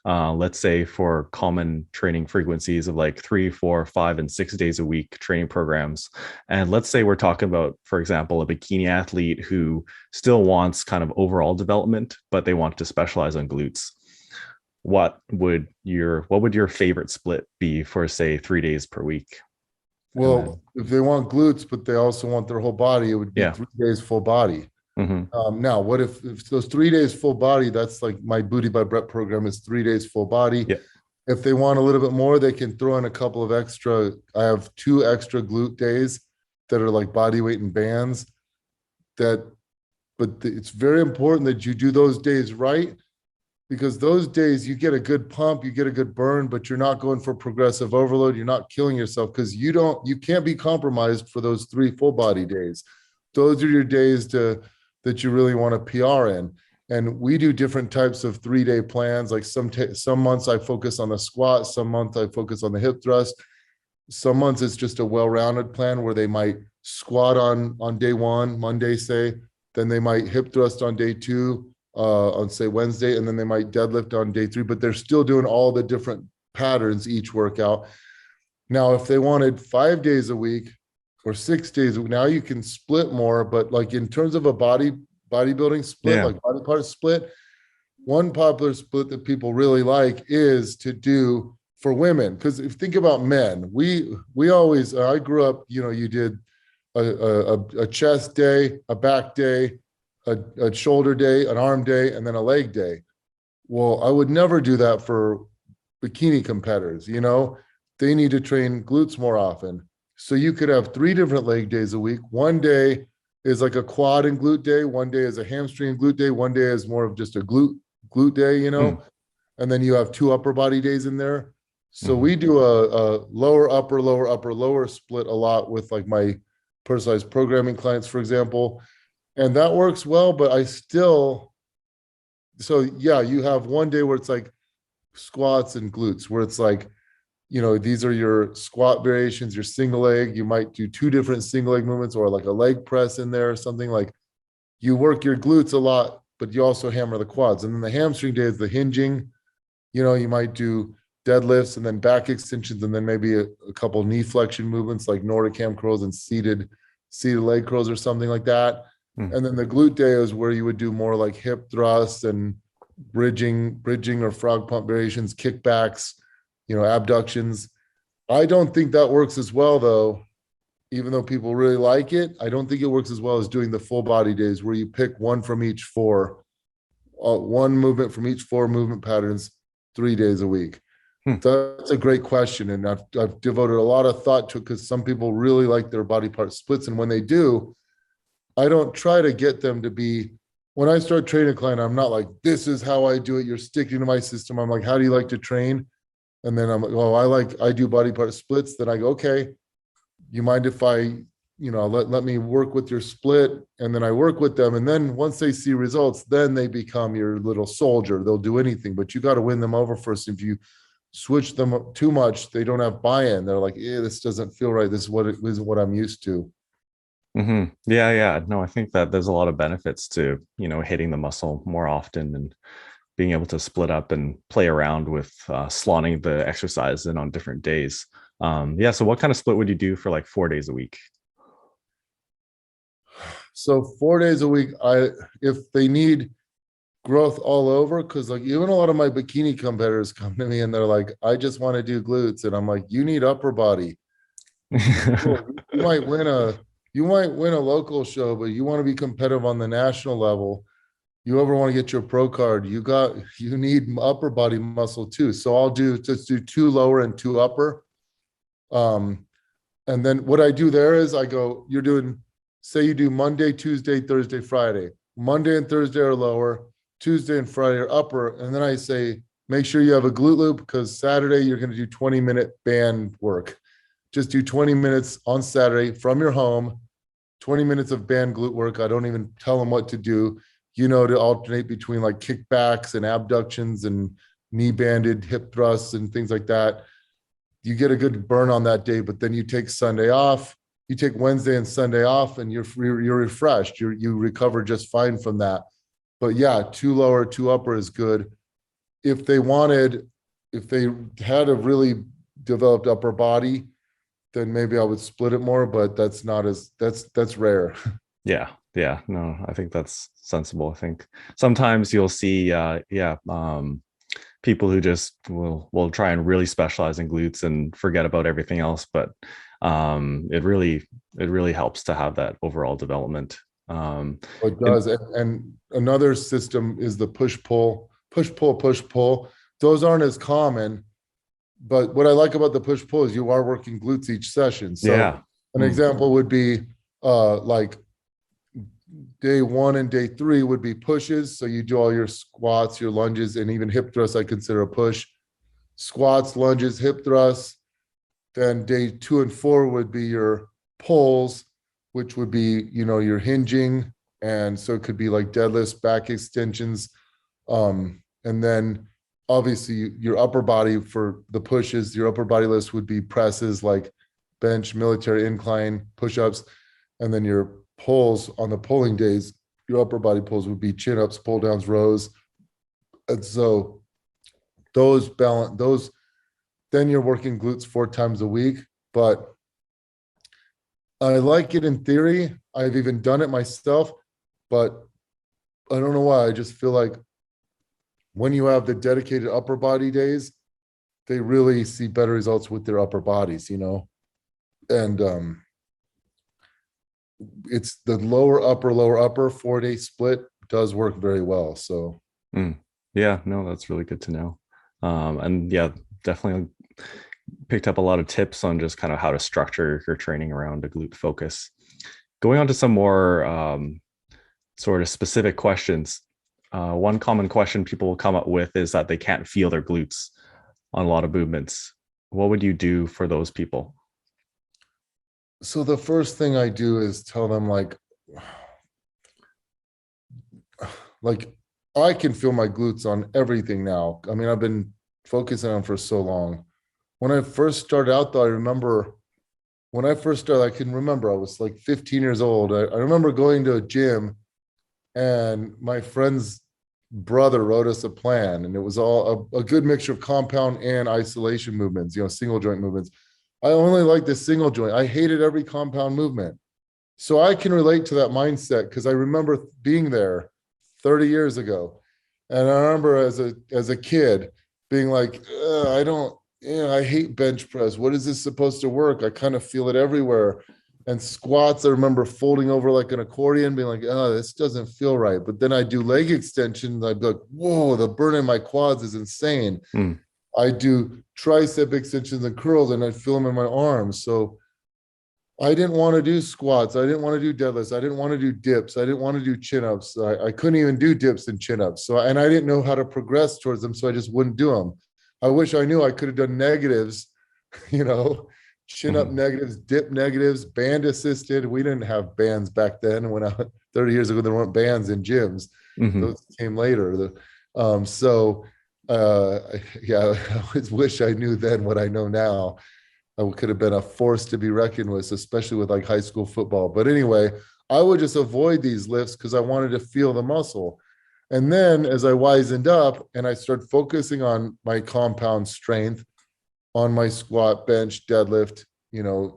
let's say for common training frequencies of like 3, 4, 5, and 6 days a week training programs, and let's say we're talking about, for example, a bikini athlete who still wants kind of overall development, but they want to specialize on glutes. What would your favorite split be for, say, 3 days per week? Well, if they want glutes, but they also want their whole body, it would be 3 days full body. Mm-hmm. Now, what if those 3 days full body, that's like my Booty by Bret program is 3 days full body. Yeah. If they want a little bit more, they can throw in a couple of extra. I have 2 extra glute days that are like body weight and bands. But it's very important that you do those days right, because those days you get a good pump, you get a good burn, but you're not going for progressive overload. You're not killing yourself, because you can't be compromised for those 3 full body days. Those are your days that you really want to PR in. And we do different types of 3-day plans. Like some months I focus on the squat, some months I focus on the hip thrust. Some months it's just a well-rounded plan where they might squat on day 1, Monday, say, then they might hip thrust on day 2, on say Wednesday, and then they might deadlift on day 3, but they're still doing all the different patterns each workout. Now, if they wanted 5 days a week or 6 days, now you can split more, but like in terms of a bodybuilding split, like body part split, one popular split that people really like is to do for women. Because if you think about men, we always, I grew up, you did a chest day, a back day, a shoulder day, an arm day, and then a leg day. Well, I would never do that for bikini competitors. They need to train glutes more often. So you could have 3 different leg days a week. One day is like a quad and glute day. One day is a hamstring and glute day. One day is more of just a glute day, and then you have 2 upper body days in there. So we do a lower, upper split a lot with like my personalized programming clients, for example. And that works well, but you have one day where it's like squats and glutes, where it's like, these are your squat variations, your single leg. You might do 2 different single leg movements, or like a leg press in there or something. Like you work your glutes a lot, but you also hammer the quads. And then the hamstring day is the hinging. You might do deadlifts and then back extensions, and then maybe a couple knee flexion movements like Nordic ham curls and seated leg curls or something like that. And then the glute day is where you would do more like hip thrusts and bridging or frog pump variations, kickbacks, abductions. I don't think that works as well, though. Even though people really like it, I don't think it works as well as doing the full body days where you pick one from each 4, one movement from each 4 movement patterns 3 days a week. That's a great question. And I've devoted a lot of thought to it, because some people really like their body part splits. And when they do, I don't try to get them to be, when I start training a client, I'm not like, this is how I do it, you're sticking to my system. I'm like, how do you like to train? And then I'm like, I do body part splits. Then I go, okay, you mind if I let me work with your split. And then I work with them. And then once they see results, then they become your little soldier. They'll do anything, but you got to win them over first. If you switch them up too much, they don't have buy-in. They're like, this doesn't feel right. This is what I'm used to. Yeah. No, I think that there's a lot of benefits to, hitting the muscle more often and being able to split up and play around with slotting the exercise in on different days. So what kind of split would you do for like 4 days a week? So 4 days a week, if they need growth all over, because like even a lot of my bikini competitors come to me and they're like, I just want to do glutes. And I'm like, you need upper body. Cool. You might win a local show, but you want to be competitive on the national level. You ever want to get your pro card, you need upper body muscle too. So I'll just do 2 lower and 2 upper. And then what I do there is I go, say you do Monday, Tuesday, Thursday, Friday. Monday and Thursday are lower, Tuesday and Friday are upper. And then I say, make sure you have a glute loop, because Saturday you're going to do 20-minute band work. Just do 20 minutes on Saturday from your home, 20 minutes of band glute work. I don't even tell them what to do, to alternate between like kickbacks and abductions and knee banded hip thrusts and things like that. You get a good burn on that day, but then you take Sunday off. You take Wednesday and Sunday off, and you're refreshed. You recover just fine from that. But yeah, 2 lower, 2 upper is good. If they had a really developed upper body, then maybe I would split it more, but that's rare. Yeah. No, I think that's sensible. I think sometimes you'll see, people who just will try and really specialize in glutes and forget about everything else. But it really helps to have that overall development. It does. And another system is the push pull. Those aren't as common, but what I like about the push pull is you are working glutes each session. So an example would be like day 1 and day 3 would be pushes. So you do all your squats, your lunges, and even hip thrusts I consider a push. Squats, lunges, hip thrusts. Then day 2 and 4 would be your pulls, which would be, your hinging. And so it could be like deadlifts, back extensions. And then obviously your upper body for the pushes, your upper body list would be presses like bench, military incline, push-ups. And then your pulls on the pulling days, your upper body pulls would be chin-ups, pull-downs, rows. And so then you're working glutes 4 times a week. But I like it in theory. I've even done it myself, but I don't know why. I just feel like when you have the dedicated upper body days, they really see better results with their upper bodies, and it's the lower upper 4-day split does work very well. So yeah, no, that's really good to know. And yeah, definitely picked up a lot of tips on just kind of how to structure your training around a glute focus. Going on to some more sort of specific questions. One common question people will come up with is that they can't feel their glutes on a lot of movements. What would you do for those people? So the first thing I do is tell them like I can feel my glutes on everything now. I mean, I've been focusing on them for so long. When I first started out, though, I remember when I first started, I can remember I was like 15 years old. I remember going to a gym and my friend's brother wrote us a plan, and it was all a good mixture of compound and isolation movements, single joint movements. I only liked the single joint. I hated every compound movement. So I can relate to that mindset because I remember being there 30 years ago. And I remember as a kid being like, I hate bench press. What is this supposed to work? I kind of feel it everywhere. And squats, I remember folding over like an accordion, being like, this doesn't feel right. But then I do leg extensions. I'd be like, whoa, the burn in my quads is insane. I do tricep extensions and curls, and I feel them in my arms. So I didn't want to do squats. I didn't want to do deadlifts. I didn't want to do dips. I didn't want to do chin-ups. I couldn't even do dips and chin-ups. And I didn't know how to progress towards them, so I just wouldn't do them. I wish I knew I could have done negatives, chin up negatives, dip negatives, band assisted. We didn't have bands back then. 30 years ago, there weren't bands in gyms. Those came later. Yeah, I always wish I knew then what I know now. I could have been a force to be reckoned with, especially with like high school football. But anyway, I would just avoid these lifts because I wanted to feel the muscle. And then as I wisened up and I started focusing on my compound strength, on my squat, bench, deadlift,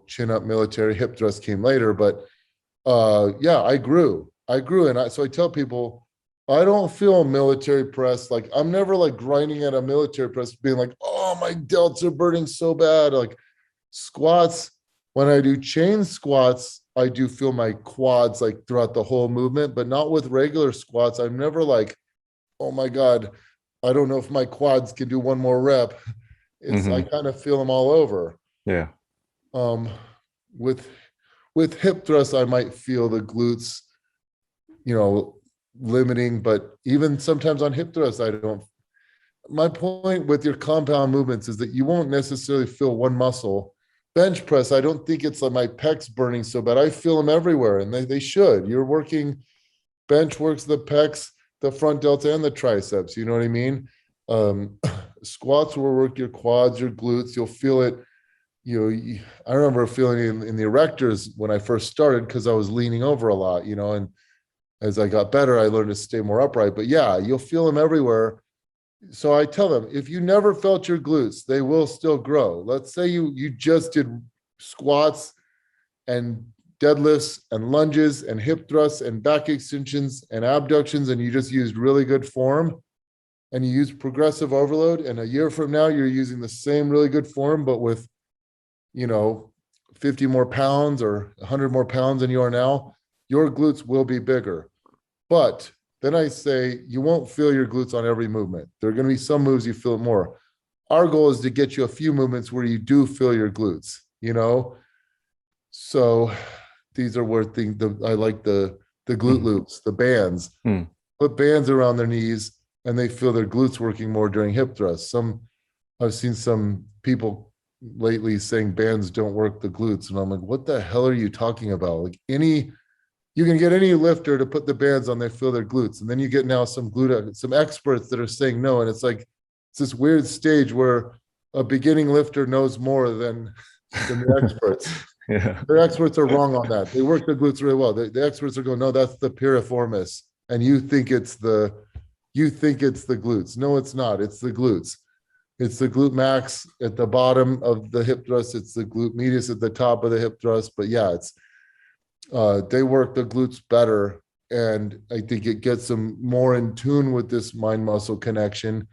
chin up, military, hip thrust came later. But yeah, I grew. And so I tell people, I don't feel military press. Like I'm never like grinding at a military press being like, oh, my delts are burning so bad. Like squats, when I do chain squats, I do feel my quads like throughout the whole movement, but not with regular squats. I'm never like, oh my God, I don't know if my quads can do one more rep. I kind of feel them all over. Yeah. With hip thrust, I might feel the glutes, limiting, but even sometimes on hip thrust, I don't. My point with your compound movements is that you won't necessarily feel one muscle. Bench press, I don't think it's like my pecs burning so bad. I feel them everywhere, and they should. You're working, bench works the pecs, the front delts, and the triceps. You know what I mean? Squats will work your quads, your glutes. You'll feel it. I remember feeling it in the erectors when I first started because I was leaning over a lot, and as I got better, I learned to stay more upright. But yeah, you'll feel them everywhere. So I tell them, if you never felt your glutes, they will still grow. Let's say you just did squats and deadlifts and lunges and hip thrusts and back extensions and abductions, and you just used really good form and you use progressive overload. And a year from now, you're using the same really good form, but with, 50 more pounds or 100 more pounds than you are now, your glutes will be bigger. But then I say, you won't feel your glutes on every movement. There are going to be some moves you feel more. Our goal is to get you a few movements where you do feel your glutes, So these are where I like the glute loops, the bands. Put bands around their knees and they feel their glutes working more during hip thrusts. I've seen some people lately saying bands don't work the glutes. And I'm like, what the hell are you talking about? Like you can get any lifter to put the bands on, they feel their glutes. And then you get now some experts that are saying no. And it's like, it's this weird stage where a beginning lifter knows more than the experts. Yeah. The experts are wrong on that. They work the glutes really well. The experts are going, no, that's the piriformis. And you think it's the glutes. No, it's not. It's the glutes. It's the glute max at the bottom of the hip thrust. It's the glute medius at the top of the hip thrust. But yeah, they work the glutes better. And I think it gets them more in tune with this mind muscle connection.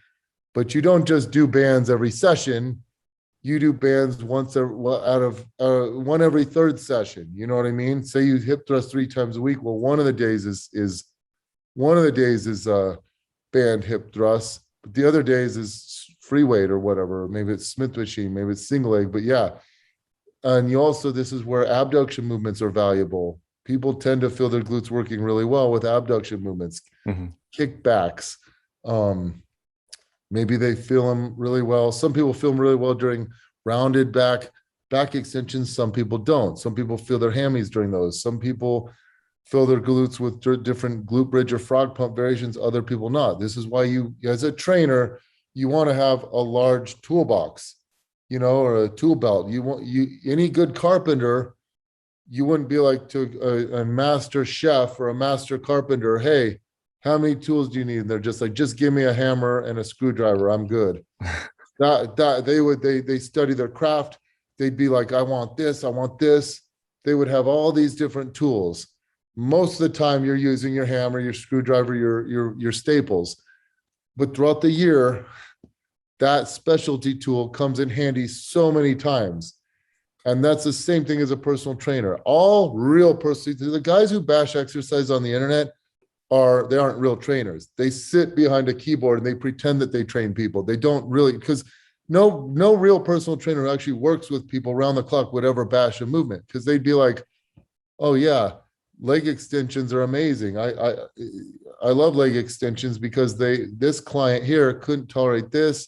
But you don't just do bands every session. You do bands one every third session. You know what I mean? Say you hip thrust 3 times a week. Well, one of the days is band hip thrust, but the other days is free weight or whatever. Maybe it's Smith machine, maybe it's single leg, but yeah. And this is where abduction movements are valuable. People tend to feel their glutes working really well with abduction movements, kickbacks. Maybe they feel them really well. Some people feel them really well during rounded back extensions. Some people don't. Some people feel their hammies during those. Some people feel their glutes with different glute bridge or frog pump variations. Other people not. This is why you, as a trainer, you want to have a large toolbox, or a tool belt. Any good carpenter, you wouldn't be like to a master chef or a master carpenter, hey, how many tools do you need? And they're just like, just give me a hammer and a screwdriver. I'm good. They study their craft. They'd be like, I want this. They would have all these different tools. Most of the time you're using your hammer, your screwdriver, your staples. But throughout the year, that specialty tool comes in handy so many times. And that's the same thing as a personal trainer. All real the guys who bash exercise on the internet they aren't real trainers. They sit behind a keyboard and they pretend that they train people. They don't really, because no real personal trainer actually works with people around the clock, whatever bash a movement, because they'd be like, oh yeah, leg extensions are amazing. I love leg extensions because this client here couldn't tolerate this.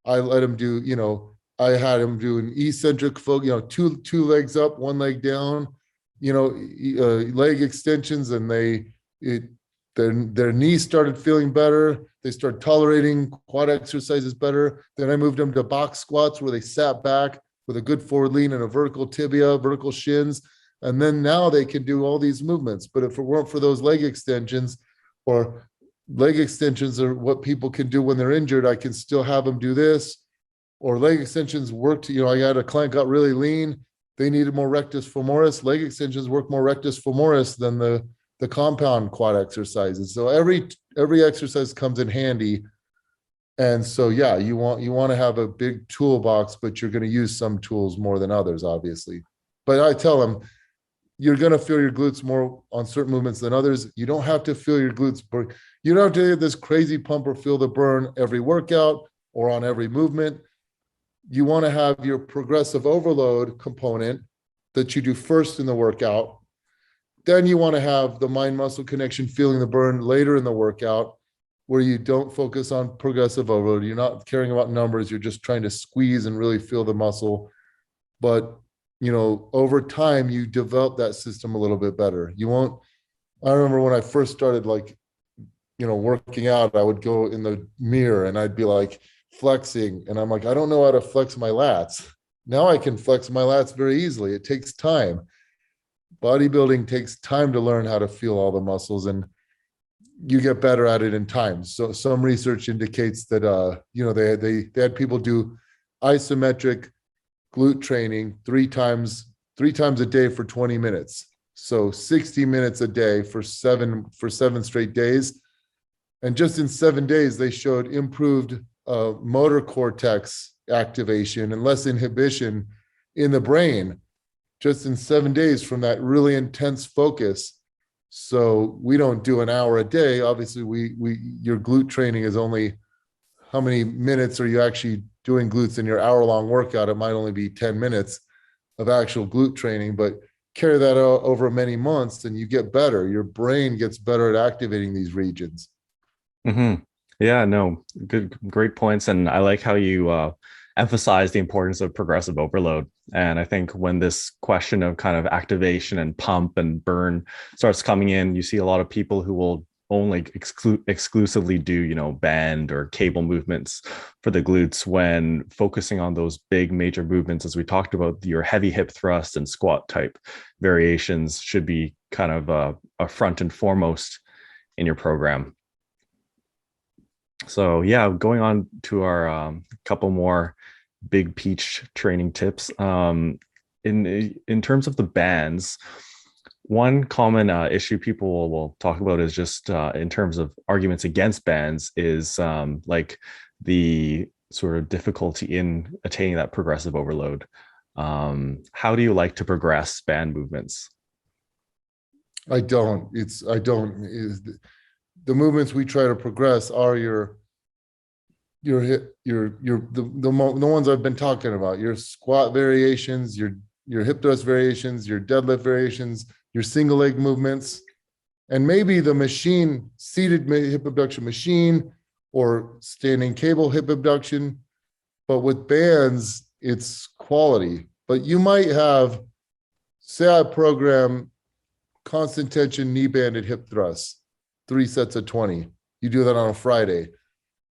I let him do, I had them doing eccentric focus, two legs up, one leg down, leg extensions, and their knees started feeling better. They started tolerating quad exercises better. Then I moved them to box squats where they sat back with a good forward lean and a vertical tibia, vertical shins. And then now they can do all these movements. But if it weren't for those leg extensions, or leg extensions are what people can do when they're injured, I can still have them do this. Or leg extensions worked, I had a client got really lean. They needed more rectus femoris. Leg extensions work more rectus femoris than the compound quad exercises. So every exercise comes in handy. And so, yeah, you want to have a big toolbox, but you're going to use some tools more than others, obviously. But I tell them, you're going to feel your glutes more on certain movements than others. You don't have to feel your glutes burn. You don't have to get this crazy pump or feel the burn every workout or on every movement. You want to have your progressive overload component that you do first in the workout. Then you want to have the mind-muscle connection, feeling the burn later in the workout, where you don't focus on progressive overload. You're not caring about numbers. You're just trying to squeeze and really feel the muscle. But, over time, you develop that system a little bit better. I remember when I first started, working out, I would go in the mirror and I'd be like flexing. And I'm like, I don't know how to flex my lats. Now I can flex my lats very easily. It takes time. Bodybuilding takes time to learn how to feel all the muscles, and you get better at it in time. So some research indicates that, they had people do isometric glute training three times a day for 20 minutes. So 60 minutes a day for seven straight days. And just in 7 days, they showed improved motor cortex activation and less inhibition in the brain, just in 7 days from that really intense focus. So we don't do an hour a day. Obviously, your glute training is only, how many minutes are you actually doing glutes in your hour-long workout? It might only be 10 minutes of actual glute training, but carry that out over many months and you get better. Your brain gets better at activating these regions. Mm-hmm. Yeah, no, great points. And I like how you emphasize the importance of progressive overload. And I think when this question of kind of activation and pump and burn starts coming in, you see a lot of people who will only exclusively do, band or cable movements for the glutes, when focusing on those big major movements, as we talked about, your heavy hip thrust and squat type variations should be kind of a front and foremost in your program. So yeah, going on to our couple more big peach training tips. In terms of the bands, one common issue people will talk about is just in terms of arguments against bands is like the sort of difficulty in attaining that progressive overload. How do you like to progress band movements? I don't. The movements we try to progress are the ones I've been talking about, your squat variations, your hip thrust variations, your deadlift variations, your single leg movements, and maybe the machine, seated hip abduction machine or standing cable hip abduction. But with bands, it's quality. But you might have, say I program constant tension knee banded hip thrusts, 3 sets of 20. You do that on a Friday.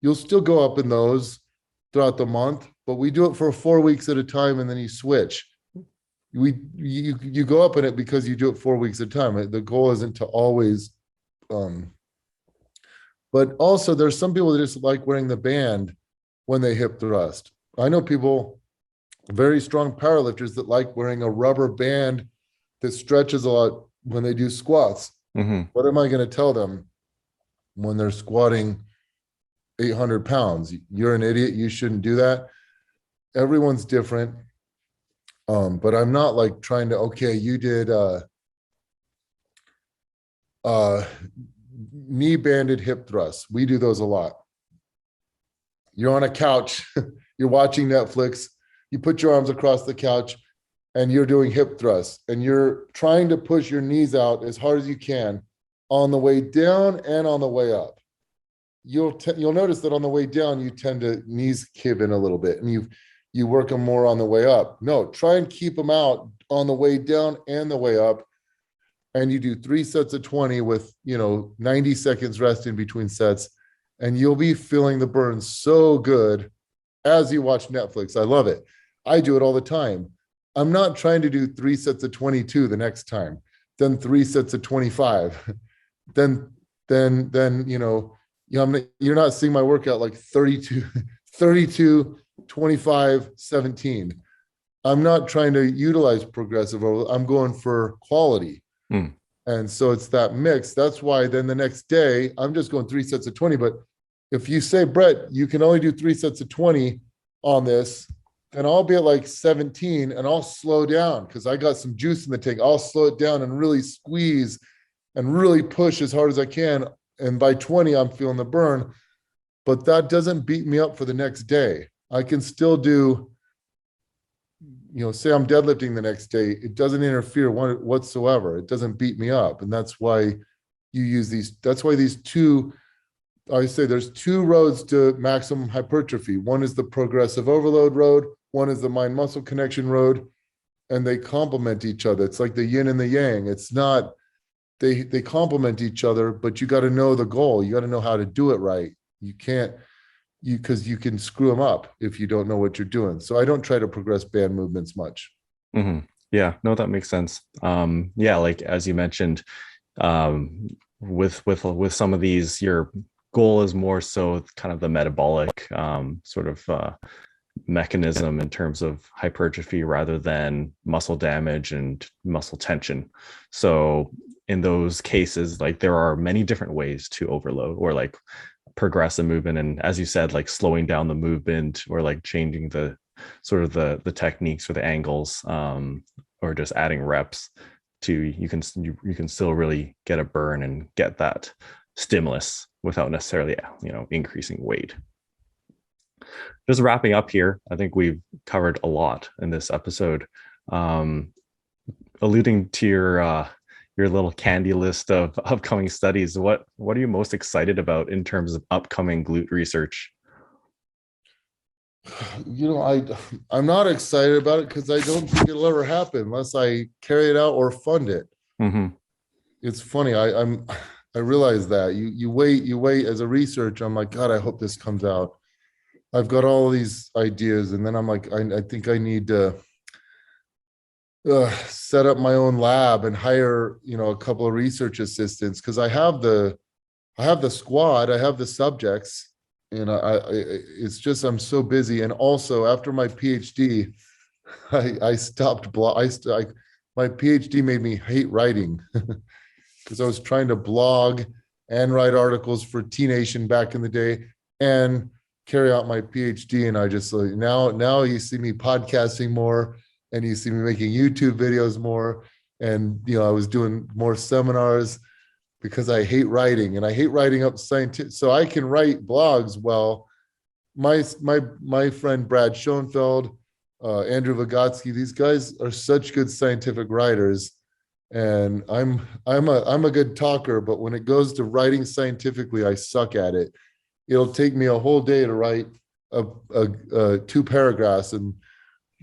You'll still go up in those throughout the month, but we do it for 4 weeks at a time and then you switch. You go up in it because you do it 4 weeks at a time. The goal isn't to always, but also there's some people that just like wearing the band when they hip thrust. I know people, very strong powerlifters, that like wearing a rubber band that stretches a lot when they do squats. Mm-hmm. What am I going to tell them when they're squatting 800 pounds? You're an idiot. You shouldn't do that. Everyone's different. But I'm not like trying to, okay, you did knee banded hip thrusts. We do those a lot. You're on a couch, you're watching Netflix, you put your arms across the couch and you're doing hip thrusts and you're trying to push your knees out as hard as you can on the way down and on the way up. You'll notice that on the way down, you tend to knees cave in a little bit and you work them more on the way up. No, try and keep them out on the way down and the way up. And you do 3 sets of 20 with, 90 seconds rest in between sets. And you'll be feeling the burn so good as you watch Netflix. I love it. I do it all the time. I'm not trying to do 3 sets of 22 the next time, then 3 sets of 25. Then, you're not seeing my workout like 32, 25, 17. I'm not trying to utilize progressive overload. I'm going for quality. And so it's that mix. That's why then the next day I'm just going 3 sets of 20. But if you say, Bret, you can only do 3 sets of 20 on this, then I'll be at like 17 and I'll slow down because I got some juice in the tank. I'll slow it down and really squeeze and really push as hard as I can. And by 20, I'm feeling the burn. But that doesn't beat me up for the next day. I can still do, say I'm deadlifting the next day. It doesn't interfere whatsoever. It doesn't beat me up. And that's why you use these. That's why these two, I say there's 2 roads to maximum hypertrophy. One is the progressive overload road. One is the mind muscle connection road. And they complement each other. It's like the yin and the yang. It's not, they complement each other, but you got to know the goal. You got to know how to do it right. You can't, because you can screw them up if you don't know what you're doing. So I don't try to progress band movements much. Mm-hmm. Yeah, no, that makes sense. Like as you mentioned, with some of these, your goal is more so kind of the metabolic sort of mechanism in terms of hypertrophy rather than muscle damage and muscle tension. So in those cases, like there are many different ways to overload or like progress a movement. And as you said, like slowing down the movement or like changing the sort of the techniques or the angles or just adding reps to, you can still really get a burn and get that stimulus without necessarily, increasing weight. Just wrapping up here, I think we've covered a lot in this episode. Alluding to your little candy list of upcoming studies, what are you most excited about in terms of upcoming glute research? I'm not excited about it because I don't think it'll ever happen unless I carry it out or fund it. Mm-hmm. It's funny. I realize that you wait as a researcher. I'm like, God, I hope this comes out. I've got all these ideas, and then I'm like, I think I need to set up my own lab and hire, a couple of research assistants because I have the squad, I have the subjects, and it's just I'm so busy. And also after my PhD, I stopped. My PhD made me hate writing because I was trying to blog and write articles for T Nation back in the day and carry out my PhD. And I just now you see me podcasting more and you see me making YouTube videos more. And, I was doing more seminars because I hate writing and I hate writing up scientific. So I can write blogs. Well, my friend, Brad Schoenfeld, Andrew Vygotsky, these guys are such good scientific writers. And I'm a good talker, but when it goes to writing scientifically, I suck at it. It'll take me a whole day to write 2 paragraphs, and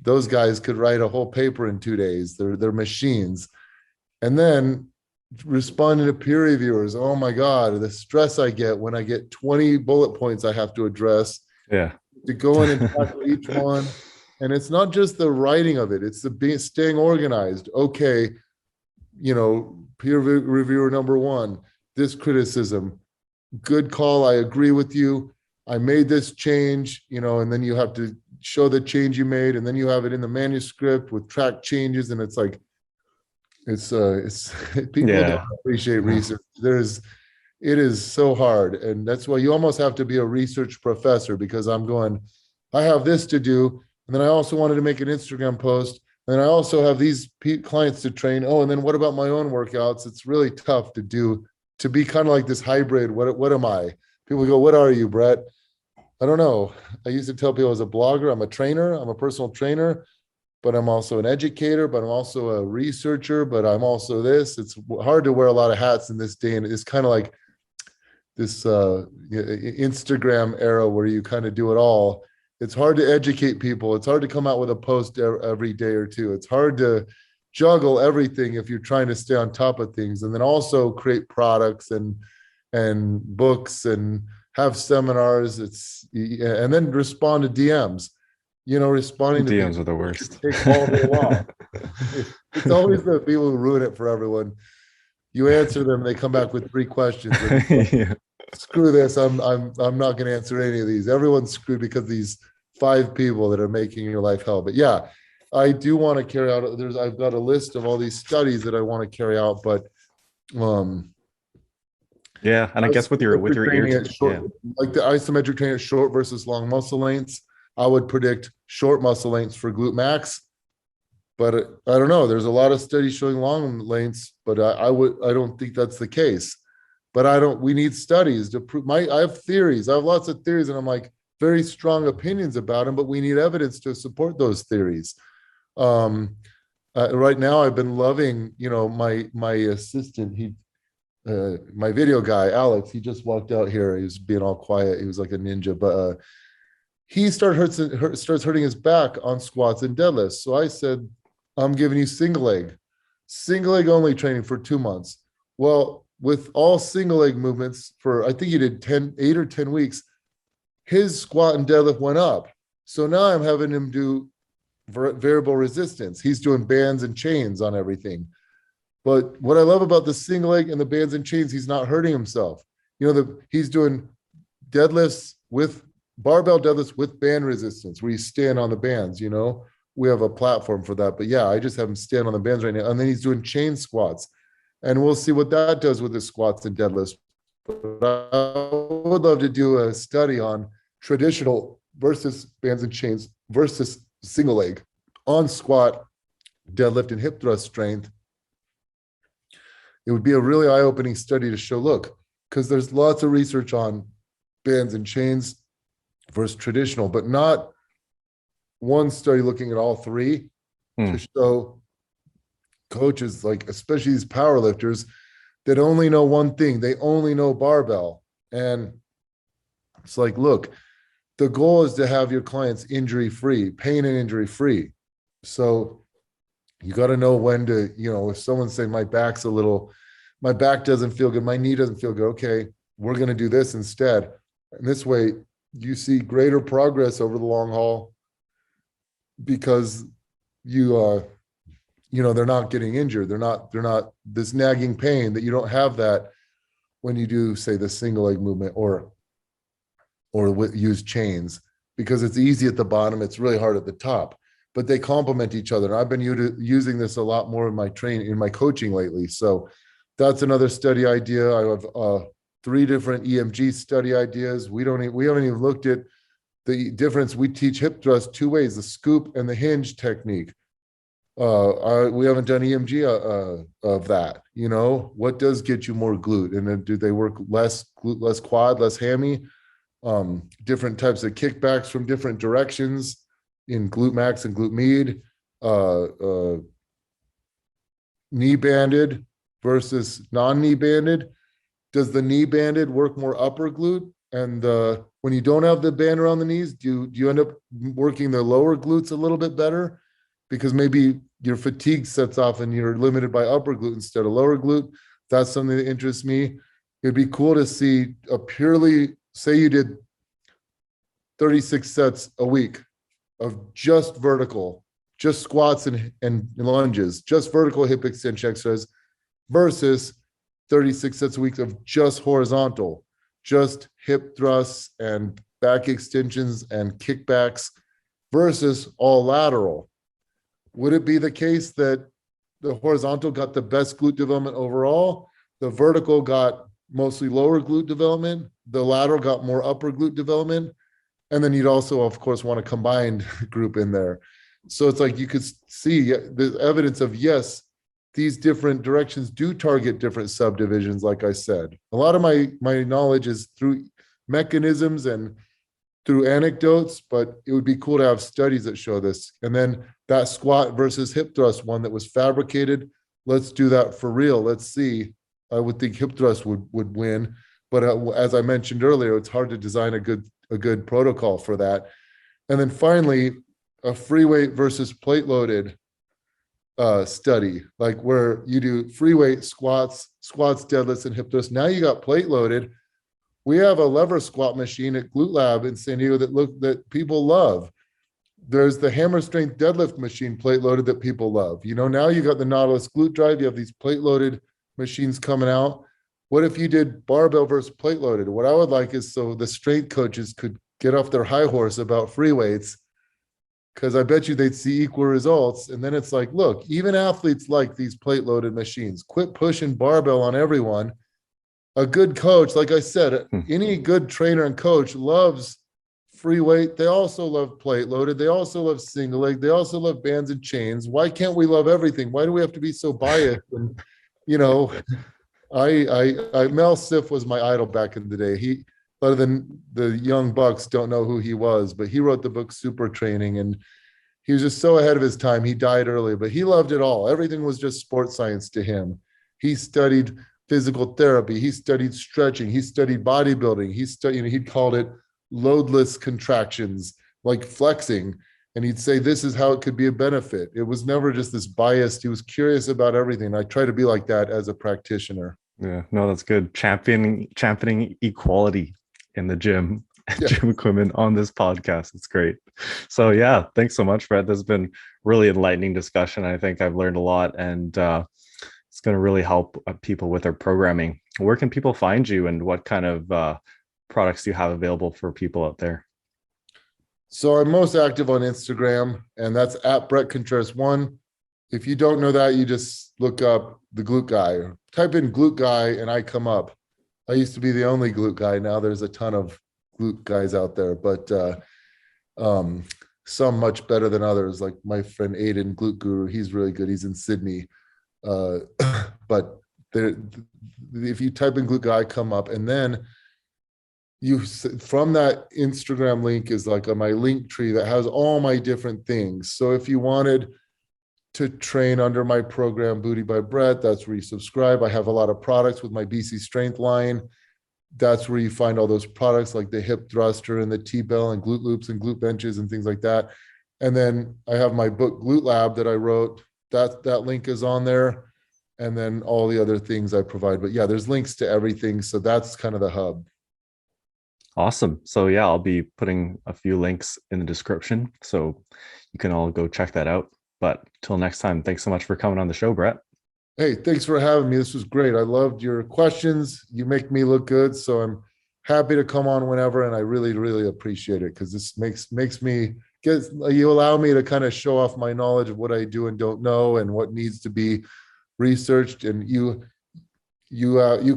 those guys could write a whole paper in 2 days. They're machines. And then responding to peer reviewers, oh my God, the stress I get when I get 20 bullet points I have to address. Yeah. To go in and tackle each one. And it's not just the writing of it, it's the staying organized. Okay, peer reviewer number 1, this criticism, good call, I agree with you. I made this change, and then you have to show the change you made, and then you have it in the manuscript with track changes, and it's like, it's people don't appreciate research. It is so hard, and that's why you almost have to be a research professor because I have this to do, and then I also wanted to make an Instagram post, and I also have these clients to train. Oh, and then what about my own workouts? It's really tough to be kind of like this hybrid. What am I? People go, what are you, Bret? I don't know. I used to tell people I was a blogger. I'm a trainer. I'm a personal trainer, but I'm also an educator, but I'm also a researcher, but I'm also this. It's hard to wear a lot of hats in this day. And it's kind of like this Instagram era where you kind of do it all. It's hard to educate people. It's hard to come out with a post every day or two. It's hard to juggle everything if you're trying to stay on top of things, and then also create products and books and have seminars. And then respond to DMs. Responding to DMs are the worst. Take all day long. It's always the people who ruin it for everyone. You answer them, they come back with 3 questions. Yeah. Screw this. I'm not going to answer any of these. Everyone's screwed because these 5 people that are making your life hell. But yeah, I do want to carry out. I've got a list of all these studies that I want to carry out, but yeah, and I guess with your ear, short, like the isometric training at short versus long muscle lengths, I would predict short muscle lengths for glute max. But I don't know. There's a lot of studies showing long lengths, but I don't think that's the case. But we need studies to prove. I have theories. I have lots of theories, and I'm like very strong opinions about them. But we need evidence to support those theories. Right now, I've been loving, my assistant. My video guy, Alex. He just walked out here. He was being all quiet. He was like a ninja, but he starts hurting his back on squats and deadlifts. So I said, I'm giving you single leg only training for 2 months. Well, with all single leg movements for, I think he did 8 or 10 weeks, his squat and deadlift went up. So now I'm having him do variable resistance. He's doing bands and chains on everything. But what I love about the single leg and the bands and chains, he's not hurting himself. He's doing deadlifts with barbell deadlifts with band resistance, where you stand on the bands. We have a platform for that. But yeah, I just have him stand on the bands right now. And then he's doing chain squats. And we'll see what that does with his squats and deadlifts. But I would love to do a study on traditional versus bands and chains versus single leg on squat, deadlift, and hip thrust strength. It would be a really eye-opening study to show, look, because there's lots of research on bands and chains versus traditional, but not one study looking at all 3 to show coaches, like especially these power lifters, that only know one thing. They only know barbell. And it's like, look, the goal is to have your clients injury-free, pain and injury-free. So you got to know when to, if someone's saying my back doesn't feel good, my knee doesn't feel good. Okay, we're going to do this instead. And this way you see greater progress over the long haul, because they're not getting injured. They're not this nagging pain that you don't have that when you do, say, the single leg movement or use chains, because it's easy at the bottom. It's really hard at the top, but they complement each other. And I've been using this a lot more in my coaching lately. So that's another study idea. I have 3 different EMG study ideas. We haven't even looked at the difference. We teach hip thrust 2 ways: the scoop and the hinge technique. We haven't done EMG of that. What does get you more glute? And then do they work less glute, less quad, less hammy? Different types of kickbacks from different directions in glute max and glute med. Knee banded versus non-knee banded. Does the knee banded work more upper glute? And when you don't have the band around the knees, do you end up working the lower glutes a little bit better? Because maybe your fatigue sets off and you're limited by upper glute instead of lower glute. That's something that interests me. It'd be cool to see say you did 36 sets a week of just vertical, just squats and lunges, just vertical hip extension exercise, versus 36 sets a week of just horizontal, just hip thrusts and back extensions and kickbacks, versus all lateral. Would it be the case that the horizontal got the best glute development overall, the vertical got mostly lower glute development, the lateral got more upper glute development, and then you'd also, of course, want a combined group in there? So it's like you could see the evidence of, yes, these different directions do target different subdivisions, like I said. A lot of my knowledge is through mechanisms and through anecdotes, but it would be cool to have studies that show this. And then that squat versus hip thrust one that was fabricated, let's do that for real. Let's see. I would think hip thrust would win, but as I mentioned earlier, it's hard to design a good protocol for that. And then finally, a free weight versus plate loaded study, like where you do free weight squats, deadlifts, and hip thrusts. Now you got plate loaded. We have a lever squat machine at Glute Lab in San Diego that people love. There's the hammer strength deadlift machine plate loaded that people love. Now you got the Nautilus glute drive. You have these plate loaded machines coming out. What if you did barbell versus plate loaded? What I would like is so the strength coaches could get off their high horse about free weights, because I bet you they'd see equal results. And then it's like, look, even athletes like these plate loaded machines. Quit pushing barbell on everyone. A good coach, like I said, any good trainer and coach loves free weight. They also love plate loaded. They also love single leg. They also love bands and chains. Why can't we love everything? Why do we have to be so biased? And, Mel Siff was my idol back in the day. He, other than the young bucks don't know who he was, but he wrote the book Super Training, and he was just so ahead of his time. He died early, but he loved it all. Everything was just sports science to him. He studied physical therapy. He studied stretching. He studied bodybuilding. He called it loadless contractions, like flexing. And he'd say, this is how it could be a benefit. It was never just this biased. He was curious about everything. I try to be like that as a practitioner. Yeah, no, that's good. Championing equality in the gym, gym equipment on this podcast. It's great. So yeah, thanks so much, Bret. This has been really enlightening discussion. I think I've learned a lot, and it's going to really help people with their programming. Where can people find you, and what kind of products do you have available for people out there? So I'm most active on Instagram, and that's at Bret Contreras 1. If you don't know that, you just look up the Glute Guy, or type in Glute Guy and I come up. I used to be the only glute guy. Now there's a ton of glute guys out there, but some much better than others. Like my friend Aiden, Glute Guru, he's really good. He's in Sydney. But if you type in Glute Guy, come up, and then from that Instagram link is like my link tree that has all my different things. So if you wanted to train under my program, Booty by Bret, that's where you subscribe. I have a lot of products with my BC Strength line. That's where you find all those products like the hip thruster and the T-bell and glute loops and glute benches and things like that. And then I have my book, Glute Lab, that I wrote. That link is on there. And then all the other things I provide. But yeah, there's links to everything. So that's kind of the hub. Awesome. So yeah, I'll be putting a few links in the description, so you can all go check that out. But till next time, thanks so much for coming on the show, Bret. Hey, thanks for having me. This was great. I loved your questions. You make me look good. So I'm happy to come on whenever. And I really, really appreciate it, because this makes me you allow me to kind of show off my knowledge of what I do and don't know and what needs to be researched. And you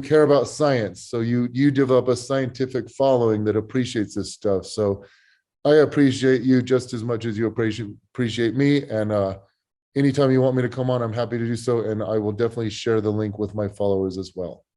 care about science. So you develop a scientific following that appreciates this stuff. So I appreciate you just as much as you appreciate me. And anytime you want me to come on, I'm happy to do so. And I will definitely share the link with my followers as well.